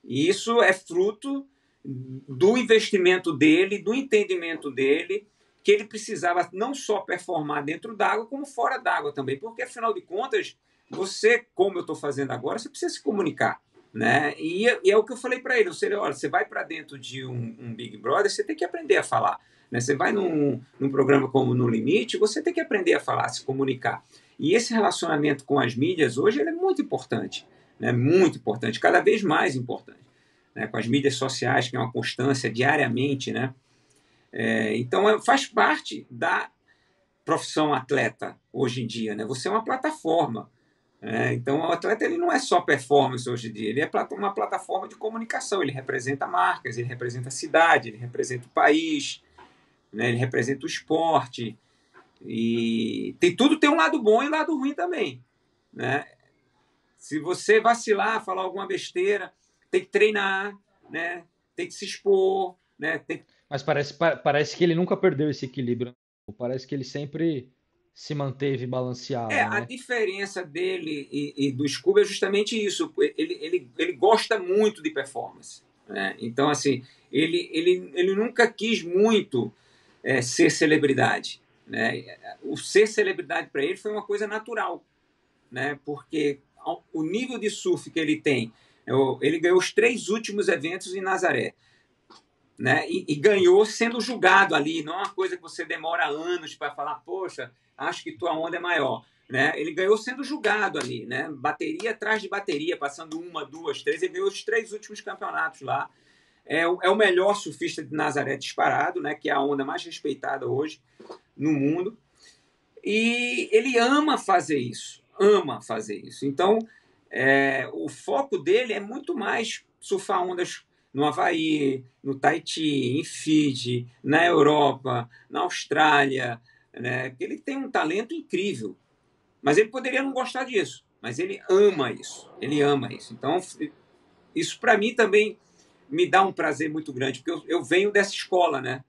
E isso é fruto do investimento dele, do entendimento dele, que ele precisava não só performar dentro d'água, como fora d'água também, porque afinal de contas, você, como eu estou fazendo agora, você precisa se comunicar. Né? E é o que eu falei para ele: olha, você vai para dentro de um Big Brother, você tem que aprender a falar. Né? Você vai num programa como No Limite, você tem que aprender a falar, a se comunicar. E esse relacionamento com as mídias hoje ele é muito importante, né? Muito importante, cada vez mais importante, né? Com as mídias sociais, que é uma constância diariamente. Né? Então, faz parte da profissão atleta hoje em dia. Né? Você é uma plataforma. Então, o atleta ele não é só performance hoje em dia, ele é uma plataforma de comunicação. Ele representa marcas, ele representa a cidade, ele representa o país, né? Ele representa o esporte. E tudo tem um lado bom e um lado ruim também. Né? Se você vacilar, falar alguma besteira, tem que treinar, né? Tem que se expor. Né? Mas parece que ele nunca perdeu esse equilíbrio, né? Parece que ele sempre se manteve balanceado, A né? diferença dele e do Scooby é justamente isso. Ele gosta muito de performance. Né? Então, assim, ele nunca quis muito ser celebridade. Né? O ser celebridade para ele foi uma coisa natural. Né? Porque o nível de surf que ele tem, ele ganhou os 3 últimos eventos em Nazaré. Né? E ganhou sendo julgado ali, não é uma coisa que você demora anos para falar, poxa, acho que tua onda é maior. Né? Ele ganhou sendo julgado ali, né? Bateria atrás de bateria, passando 1, 2, 3, ele ganhou os 3 últimos campeonatos lá. É o melhor surfista de Nazaré disparado, né? Que é a onda mais respeitada hoje no mundo. E ele ama fazer isso, ama fazer isso. Então, o foco dele é muito mais surfar ondas no Havaí, no Tahiti, em Fiji, na Europa, na Austrália. Né? Ele tem um talento incrível, mas ele poderia não gostar disso, mas ele ama isso, ele ama isso. Então, isso para mim também me dá um prazer muito grande, porque eu venho dessa escola, né?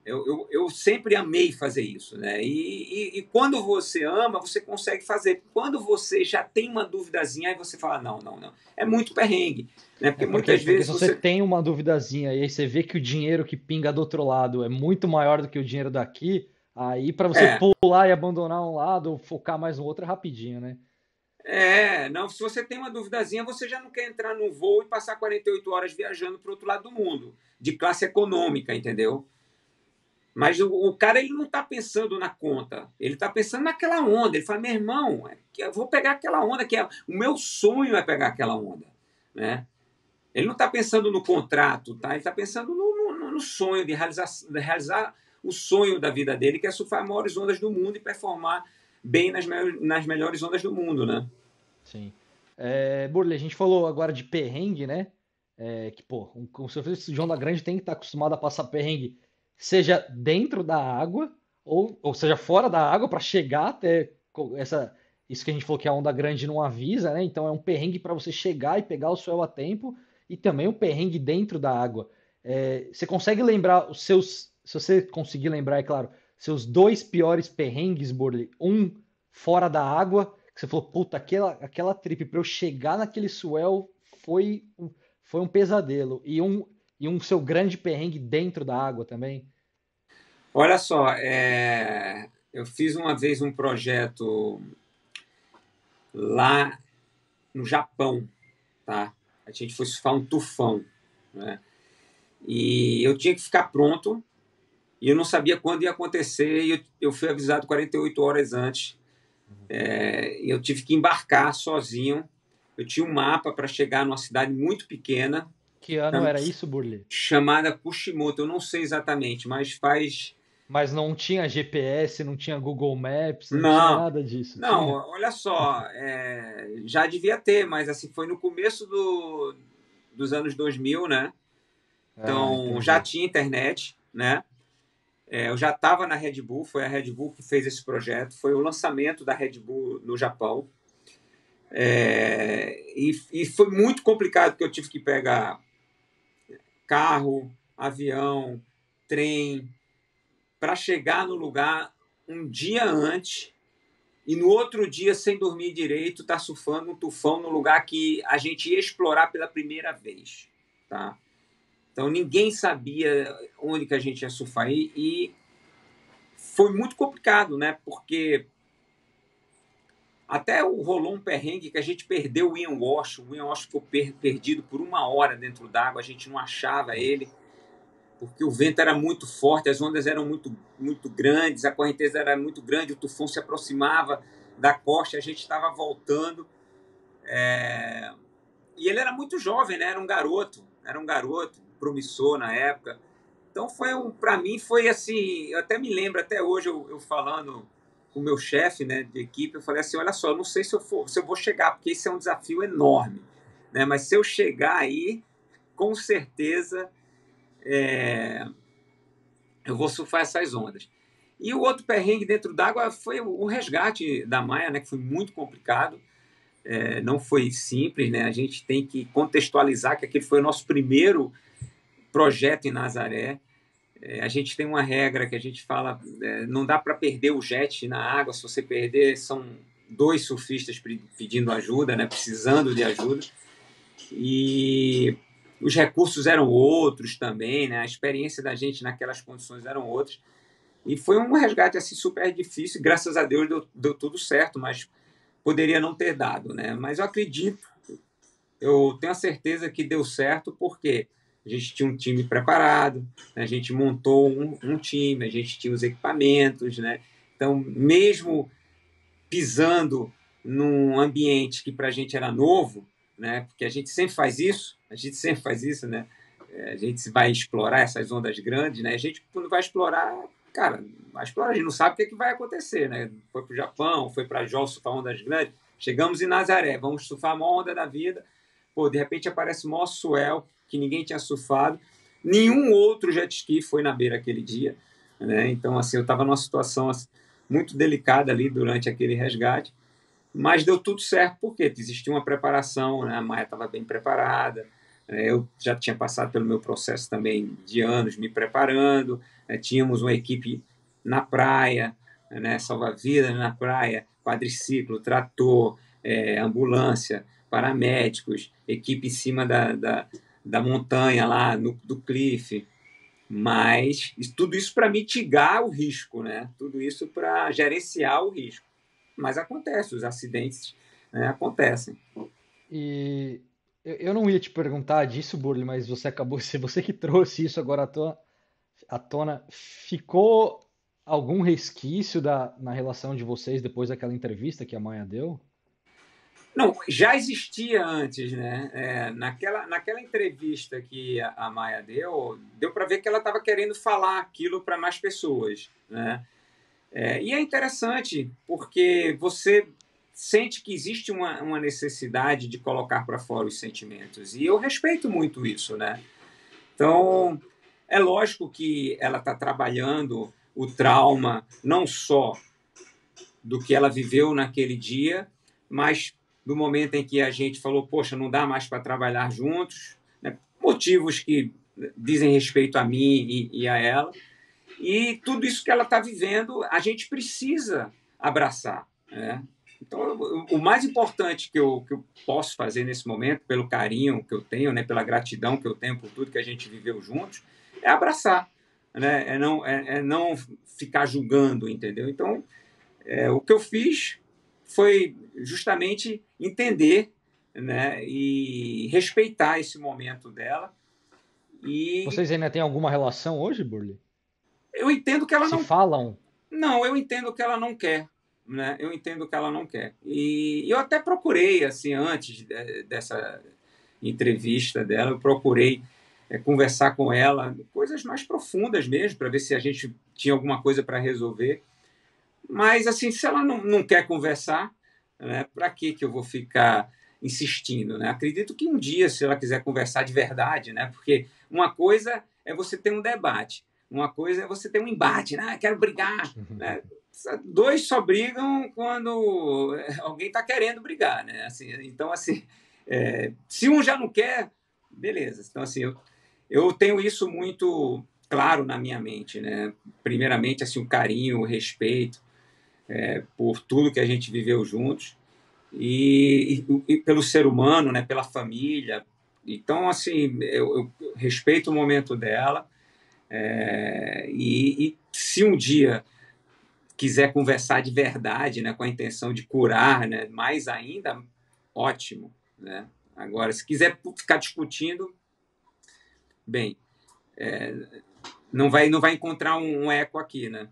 Eu sempre amei fazer isso, né? E quando você ama, você consegue fazer. Quando você já tem uma duvidazinha, aí você fala, não, não, não. É muito perrengue, né? É Porque porque, muitas porque se vezes você você... tem uma duvidazinha e aí você vê que o dinheiro que pinga do outro lado é muito maior do que o dinheiro daqui, aí para você É, pular e abandonar um lado ou focar mais no outro é rapidinho, né? não, se você tem uma duvidazinha, você já não quer entrar num voo e passar 48 horas viajando para o outro lado do mundo, de classe econômica, entendeu? Mas o cara ele não está pensando na conta, ele está pensando naquela onda. Ele fala, meu irmão, eu vou pegar aquela onda, o meu sonho é pegar aquela onda, né? Ele não está pensando no contrato, tá? Ele está pensando no sonho de realizar o sonho da vida dele, que é surfar as maiores ondas do mundo e performar bem nas melhores ondas do mundo, né? Sim. Burley, a gente falou agora de perrengue, né? Que, pô, um surfista de onda grande tem que estar acostumado a passar perrengue, seja dentro da água, ou seja fora da água, para chegar até isso que a gente falou que a onda grande não avisa, né? Então é um perrengue para você chegar e pegar o swell a tempo, e também um perrengue dentro da água. Você consegue lembrar os seus, se você conseguir lembrar, é claro, seus dois piores perrengues, Burley? Um fora da água que você falou, puta, aquela trip para eu chegar naquele swell foi um pesadelo. E um seu grande perrengue dentro da água também. Olha só, eu fiz uma vez um projeto lá no Japão, tá? A gente foi surfar um tufão, né? E eu tinha que ficar pronto e eu não sabia quando ia acontecer e eu fui avisado 48 horas antes. Eu tive que embarcar sozinho. Eu tinha um mapa para chegar numa cidade muito pequena, Que ano era isso, Burley? chamada Kushimoto. Eu não sei exatamente, mas faz... Mas não tinha GPS, não tinha Google Maps, não tinha Não, nada disso, não, tinha? olha só, já devia ter, mas assim, foi no começo dos anos 2000, né? Ah, Então já entendi. tinha internet, né? Eu já estava na Red Bull, foi a Red Bull que fez esse projeto, foi o lançamento da Red Bull no Japão. E foi muito complicado, porque eu tive que pegar carro, avião, trem, para chegar no lugar um dia antes e no outro dia, sem dormir direito, tá surfando um tufão no lugar que a gente ia explorar pela primeira vez, tá? Então ninguém sabia onde que a gente ia surfar e foi muito complicado, né? Porque até rolou um perrengue que a gente perdeu o Ian Wash ficou perdido por 1 hora dentro d'água, a gente não achava ele, porque o vento era muito forte, as ondas eram muito, muito grandes, a correnteza era muito grande, o tufão se aproximava da costa, a gente estava voltando. E ele era muito jovem, né? Era um garoto promissor na época. Então para mim foi assim, eu até me lembro até hoje eu falando com o meu chefe, né, de equipe, eu falei assim, olha só, eu não sei se eu vou chegar, porque esse é um desafio enorme, né? Mas se eu chegar aí, com certeza eu vou surfar essas ondas. E o outro perrengue dentro d'água foi o resgate da Maia, né, que foi muito complicado. Não foi simples, né? A gente tem que contextualizar que aquele foi o nosso primeiro projeto em Nazaré. A gente tem uma regra que a gente fala, não dá para perder o jet na água. Se você perder, são dois surfistas pedindo ajuda, né? Precisando de ajuda. E os recursos eram outros também, né? A experiência da gente naquelas condições eram outras. E foi um resgate assim super difícil. Graças a Deus deu tudo certo, mas poderia não ter dado, né? Mas eu acredito, eu tenho a certeza que deu certo porque a gente tinha um time preparado, né? A gente montou um time, a gente tinha os equipamentos, né? Então, mesmo pisando num ambiente que para a gente era novo, né? Porque a gente sempre faz isso, né? A gente vai explorar essas ondas grandes, né? A gente, quando vai explorar, cara, vai explorar, a gente não sabe o que, é que vai acontecer, né? Foi para o Japão, foi para Jó surfar ondas grandes, chegamos em Nazaré, vamos surfar a maior onda da vida, pô, de repente aparece o maior swell que ninguém tinha surfado, nenhum outro jet ski foi na beira aquele dia, né? Então, assim, eu estava numa situação assim, muito delicada ali durante aquele resgate, mas deu tudo certo porque existia uma preparação, né? A Maia estava bem preparada, Eu já tinha passado pelo meu processo também de anos me preparando, tínhamos uma equipe na praia, né, salva-vidas na praia, quadriciclo, trator, ambulância, paramédicos, equipe em cima da montanha lá, do cliff, mas tudo isso para mitigar o risco, né? Tudo isso para gerenciar o risco. Mas acontece, os acidentes, né, acontecem. E eu não ia te perguntar disso, Burley, mas você acabou, se você que trouxe isso agora à tona, ficou algum resquício na relação de vocês depois daquela entrevista que a Maia deu? Não, já existia antes, né? Naquela entrevista que a Maia deu para ver que ela estava querendo falar aquilo para mais pessoas, né? E é interessante porque você sente que existe uma necessidade de colocar para fora os sentimentos. E eu respeito muito isso, né? Então, é lógico que ela está trabalhando o trauma não só do que ela viveu naquele dia, mas do momento em que a gente falou, poxa, não dá mais para trabalhar juntos, né? Motivos que dizem respeito a mim e a ela. E tudo isso que ela está vivendo, a gente precisa abraçar, né? Então, o mais importante que eu posso fazer nesse momento, pelo carinho que eu tenho, né, pela gratidão que eu tenho por tudo que a gente viveu juntos, é abraçar, né? É não ficar julgando, entendeu? Então, o que eu fiz foi justamente entender, né, e respeitar esse momento dela. E Vocês ainda têm alguma relação hoje, Burley? eu entendo que ela Se não. falam? Não, eu entendo que ela não quer, né? Eu entendo que ela não quer. E eu até procurei, assim, antes dessa entrevista dela, eu procurei conversar com ela, coisas mais profundas mesmo, para ver se a gente tinha alguma coisa para resolver. Mas, assim, se ela não quer conversar, né, para que eu vou ficar insistindo, né? Acredito que um dia, se ela quiser conversar de verdade, né? Porque uma coisa é você ter um debate, uma coisa é você ter um embate, né? Quero brigar, né? Dois só brigam quando alguém está querendo brigar, né? Assim, então, assim, se um já não quer, beleza. Então, assim, eu tenho isso muito claro na minha mente, né? Primeiramente, assim, o carinho, o respeito, por tudo que a gente viveu juntos e pelo ser humano, né, pela família. Então, assim, eu respeito o momento dela e se um dia quiser conversar de verdade, né, com a intenção de curar, né, mais ainda, ótimo, né? Agora, se quiser ficar discutindo, bem, não vai encontrar um eco aqui, né?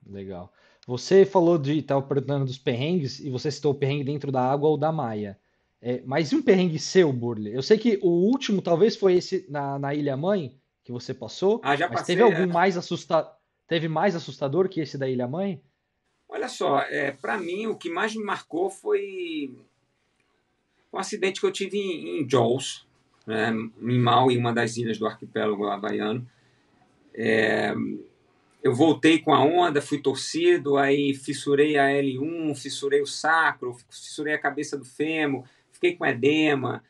Legal. Você falou de estar perguntando dos perrengues e você citou o perrengue dentro da água ou da Maia. Mas e um perrengue seu, Burley? Eu sei que o último talvez foi esse na Ilha Mãe que você passou, Ah, já mas teve passei. algum teve mais assustador que esse da Ilha Mãe? Olha só, para mim, o que mais me marcou foi um acidente que eu tive em Jaws, né, em Maui, uma das ilhas do arquipélago havaiano. Eu voltei com a onda, fui torcido, aí fissurei a L1, fissurei o sacro, fissurei a cabeça do fêmur, fiquei com edema,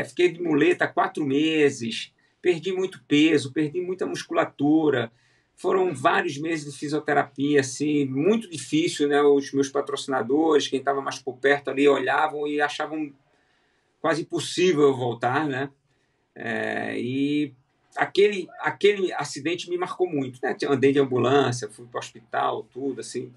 fiquei de muleta 4 meses, perdi muito peso, perdi muita musculatura. Foram vários meses de fisioterapia, assim, muito difícil, né? Os meus patrocinadores, quem estava mais por perto ali, olhavam e achavam quase impossível eu voltar, né? E aquele acidente me marcou muito, né? Andei de ambulância, fui para o hospital, tudo assim.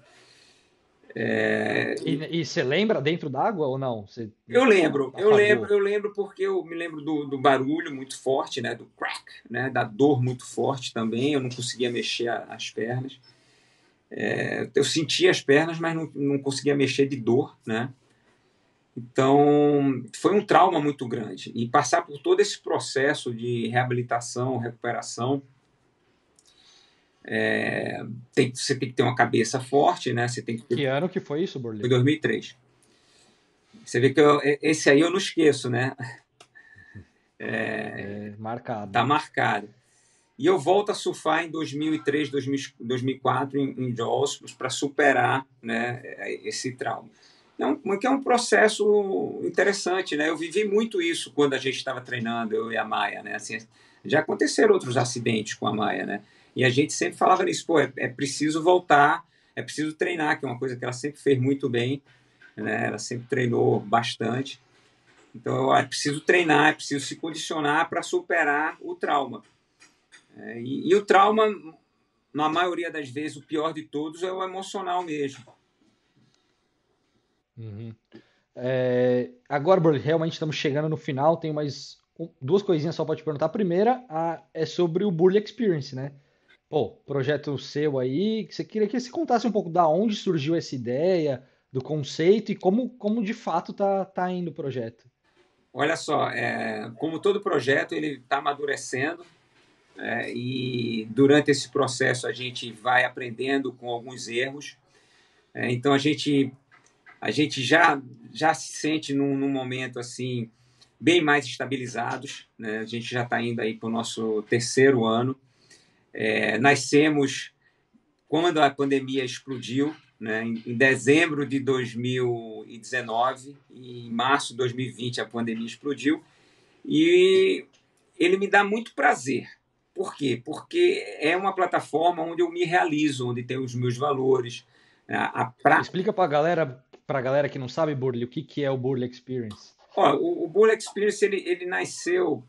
E você lembra dentro d'água ou não? Você Eu lembro, eu lembro, apagou? eu lembro porque eu me lembro do barulho muito forte, né? Do crack, né? Da dor muito forte também. Eu não conseguia mexer as pernas. Eu sentia as pernas, mas não conseguia mexer de dor, né? Então, foi um trauma muito grande. E passar por todo esse processo de reabilitação, recuperação, você tem que ter uma cabeça forte, né? Você tem que Que ter... ano que foi isso, Foi Burley? 2003. Você vê que esse aí eu não esqueço, né? Marcado. Tá marcado. E eu volto a surfar em 2003, 2004 em Jaws para superar, né, esse trauma. que é um processo interessante, né? Eu vivi muito isso quando a gente estava treinando, eu e a Maia, né? Assim, já aconteceram outros acidentes com a Maia, né? E a gente sempre falava nisso, pô, é preciso voltar, é preciso treinar, que é uma coisa que ela sempre fez muito bem, né? Ela sempre treinou bastante. Então, é preciso treinar, é preciso se condicionar para superar o trauma. E o trauma, na maioria das vezes, o pior de todos é o emocional mesmo. Uhum. Agora, Burley, realmente estamos chegando no final. Tenho mais duas coisinhas só para te perguntar. A primeira é sobre o Burley Experience, né? Pô, projeto seu aí, que você queria que você contasse um pouco da onde surgiu essa ideia, do conceito e como de fato tá indo o projeto. Olha só, como todo projeto, ele está amadurecendo, e durante esse processo a gente vai aprendendo com alguns erros. Então a gente já se sente num momento assim bem mais estabilizados, né? A gente já está indo aí para o nosso terceiro ano. Nascemos quando a pandemia explodiu, né? Em dezembro de 2019 e em março de 2020 a pandemia explodiu e ele me dá muito prazer. Por quê? Porque é uma plataforma onde eu me realizo, onde tem os meus valores. Explica pra galera que não sabe, Burley, o que que é o Burley Experience. O Bull Experience ele nasceu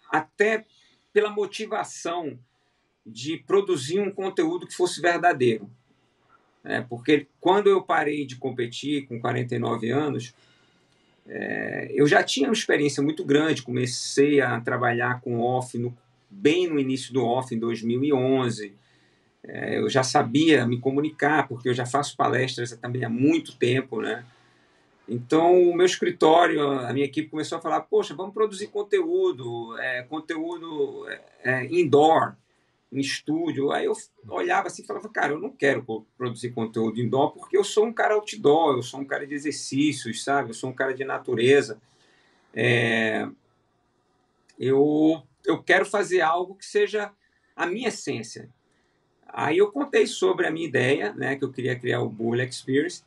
até pela motivação de produzir um conteúdo que fosse verdadeiro. Porque quando eu parei de competir com 49 anos, eu já tinha uma experiência muito grande, comecei a trabalhar com off bem no início do off, em 2011. Eu já sabia me comunicar, porque eu já faço palestras também há muito tempo, né? Então, o meu escritório, a minha equipe começou a falar, poxa, vamos produzir conteúdo indoor, em estúdio. Aí eu olhava assim e falava, cara, eu não quero produzir conteúdo indoor porque eu sou um cara outdoor, eu sou um cara de exercícios, sabe? Eu sou um cara de natureza. Eu quero fazer algo que seja a minha essência. Aí eu contei sobre a minha ideia, né, que eu queria criar o Bull Experience,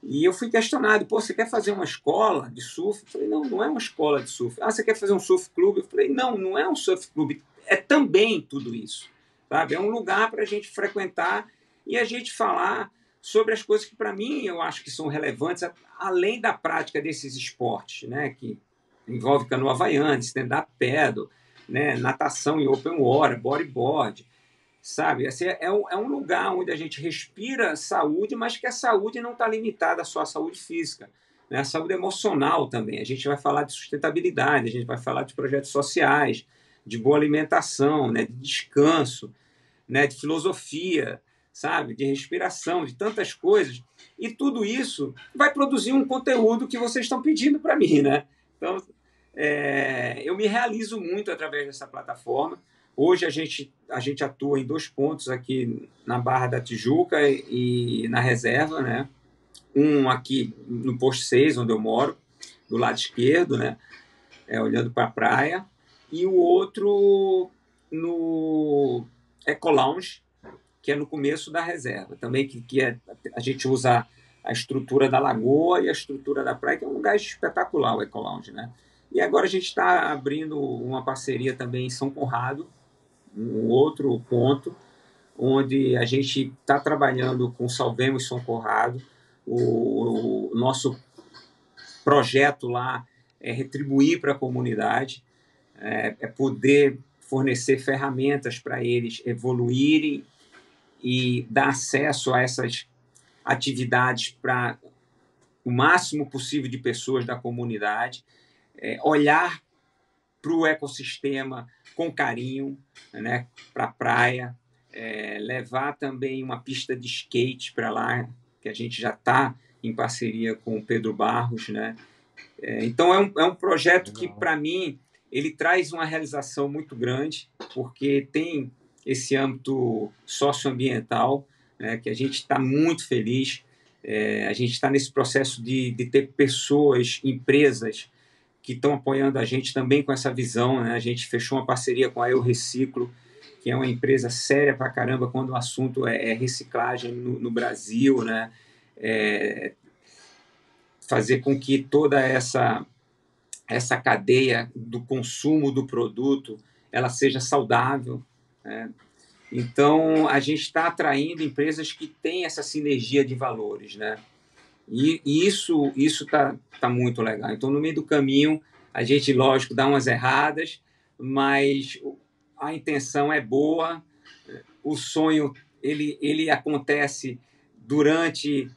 e eu fui questionado, pô, você quer fazer uma escola de surf? Eu falei, não, não é uma escola de surf. Ah, você quer fazer um surf clube? Eu falei, não, não é um surf clube, é também tudo isso, sabe? É um lugar para a gente frequentar e a gente falar sobre as coisas que, para mim, eu acho que são relevantes, além da prática desses esportes, né, que envolve canoa havaiana, stand-up paddle, né, natação em open water, bodyboard, sabe? Assim, é um lugar onde a gente respira saúde, mas que a saúde não está limitada só à saúde física, né? A saúde emocional também. A gente vai falar de sustentabilidade, a gente vai falar de projetos sociais, de boa alimentação, né? De descanso, né? De filosofia, sabe? De respiração, de tantas coisas. E tudo isso vai produzir um conteúdo que vocês estão pedindo para mim, né? Então, eu me realizo muito através dessa plataforma. Hoje a gente atua em 2 pontos aqui na Barra da Tijuca e na reserva, né? Um aqui no posto 6, onde eu moro, do lado esquerdo, né? Olhando para a praia, e o outro no Eco Lounge, que é no começo da reserva, também a gente usa a estrutura da lagoa e a estrutura da praia, que é um lugar espetacular, o Eco Lounge, né? E agora a gente está abrindo uma parceria também em São Conrado, um outro ponto, onde a gente está trabalhando com Salvemos São Conrado. O nosso projeto lá é retribuir para a comunidade, poder fornecer ferramentas para eles evoluírem e dar acesso a essas atividades para o máximo possível de pessoas da comunidade, olhar para o ecossistema com carinho, né, para a praia, levar também uma pista de skate para lá, que a gente já está em parceria com o Pedro Barros, né? Então é um projeto que, Legal. para mim, ele traz uma realização muito grande, porque tem esse âmbito socioambiental, né, que a gente está muito feliz. A gente está nesse processo de ter pessoas, empresas que estão apoiando a gente também com essa visão, né? A gente fechou uma parceria com a Eu Reciclo, que é uma empresa séria pra caramba quando o assunto é reciclagem no Brasil, né? fazer com que toda essa cadeia do consumo do produto ela seja saudável, né? Então, a gente está atraindo empresas que têm essa sinergia de valores, né? E isso tá muito legal. Então, no meio do caminho, a gente, lógico, dá umas erradas, mas a intenção é boa, o sonho ele acontece durante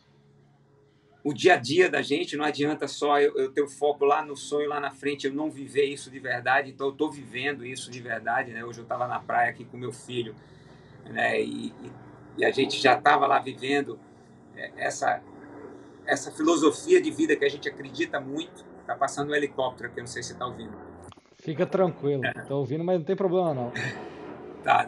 o dia a dia da gente, não adianta só eu ter o foco lá no sonho, lá na frente, eu não viver isso de verdade, então eu estou vivendo isso de verdade, né? Hoje eu estava na praia aqui com meu filho, né? E a gente já estava lá vivendo essa filosofia de vida que a gente acredita muito. Está passando um helicóptero aqui, eu não sei se você está ouvindo. Fica tranquilo. Tô ouvindo, mas não tem problema não. Tá.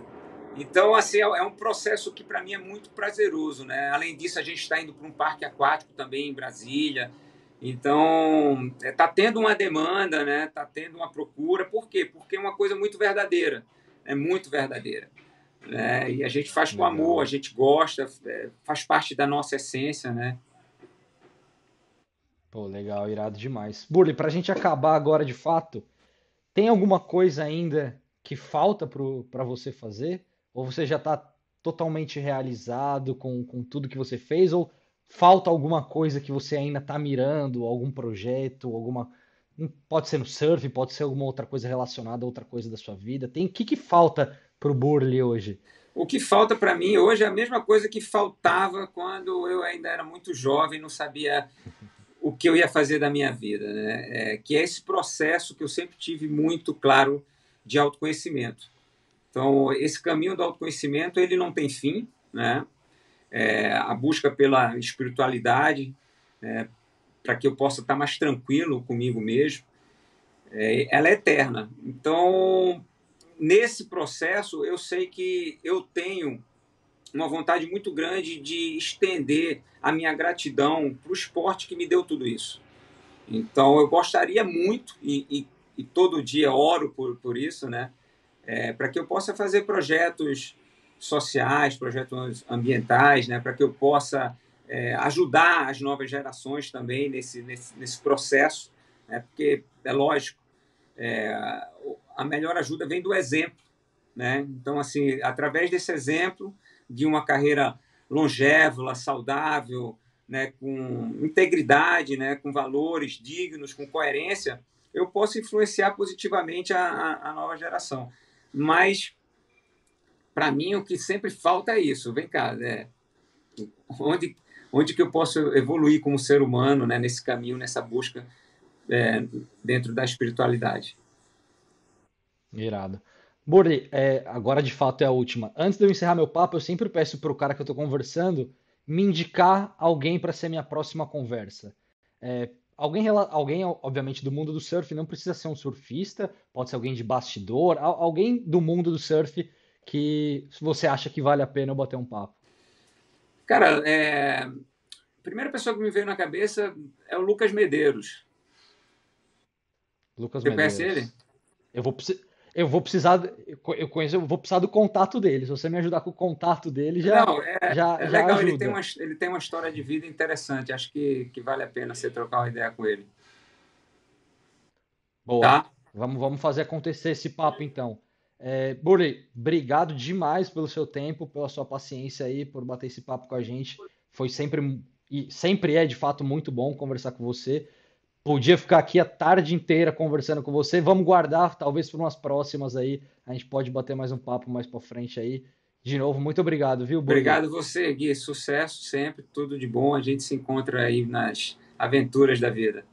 Então, assim, é um processo que para mim é muito prazeroso, né? Além disso, a gente está indo para um parque aquático também em Brasília. Então, está tendo uma demanda, né? Está tendo uma procura. Por quê? Porque é uma coisa muito verdadeira. É muito verdadeira. Né? E a gente faz com amor, a Legal. gente gosta, faz parte da nossa essência, né? Pô, legal, irado demais. Burley, pra gente acabar agora de fato, tem alguma coisa ainda que falta para você fazer? Ou você já está totalmente realizado com tudo que você fez? Ou falta alguma coisa que você ainda está mirando, algum projeto, alguma. Pode ser no surf, pode ser alguma outra coisa relacionada a outra coisa da sua vida. Tem o que falta pro Burley hoje? O que falta para mim hoje é a mesma coisa que faltava quando eu ainda era muito jovem, não sabia o que eu ia fazer da minha vida, né? Que é esse processo que eu sempre tive muito claro de autoconhecimento. Então, esse caminho do autoconhecimento ele não tem fim, né? A busca pela espiritualidade, para que eu possa estar mais tranquilo comigo mesmo, ela é eterna. Então, nesse processo, eu sei que eu tenho uma vontade muito grande de estender a minha gratidão para o esporte que me deu tudo isso. Então, eu gostaria muito, e todo dia oro por isso, né? Para que eu possa fazer projetos sociais, projetos ambientais, né? Para que eu possa ajudar as novas gerações também nesse processo, né? Porque, é lógico, é, a melhor ajuda vem do exemplo, né? Então, assim, através desse exemplo de uma carreira longeva, saudável, né, com integridade, né, com valores dignos, com coerência, eu posso influenciar positivamente a nova geração. Mas, para mim, o que sempre falta é isso. Vem cá, onde, onde que eu posso evoluir como ser humano, né, nesse caminho, nessa busca dentro da espiritualidade? Irado. Burley, agora de fato é a última. Antes de eu encerrar meu papo, eu sempre peço pro cara que eu tô conversando me indicar alguém para ser minha próxima conversa. Alguém, obviamente, do mundo do surf, não precisa ser um surfista, pode ser alguém de bastidor, alguém do mundo do surf que você acha que vale a pena eu bater um papo. Cara, a primeira pessoa que me veio na cabeça é o Lucas Medeiros. Lucas Você conhece ele? Medeiros. Eu vou, eu vou precisar, eu conheço, eu vou precisar do contato dele. Se você me ajudar com o contato dele, já, Não, já, é já legal. ajuda. Ele tem uma história de vida interessante. Acho que vale a pena você trocar uma ideia com ele. Boa. Tá? Vamos fazer acontecer esse papo então. Burley, obrigado demais pelo seu tempo, pela sua paciência aí, por bater esse papo com a gente. Foi sempre e sempre é de fato muito bom conversar com você. Podia ficar aqui a tarde inteira conversando com você. Vamos guardar, talvez por umas próximas aí. A gente pode bater mais um papo mais pra frente aí. De novo, muito obrigado, viu, Burley? Obrigado você, Gui. Sucesso sempre, tudo de bom. A gente se encontra aí nas aventuras da vida.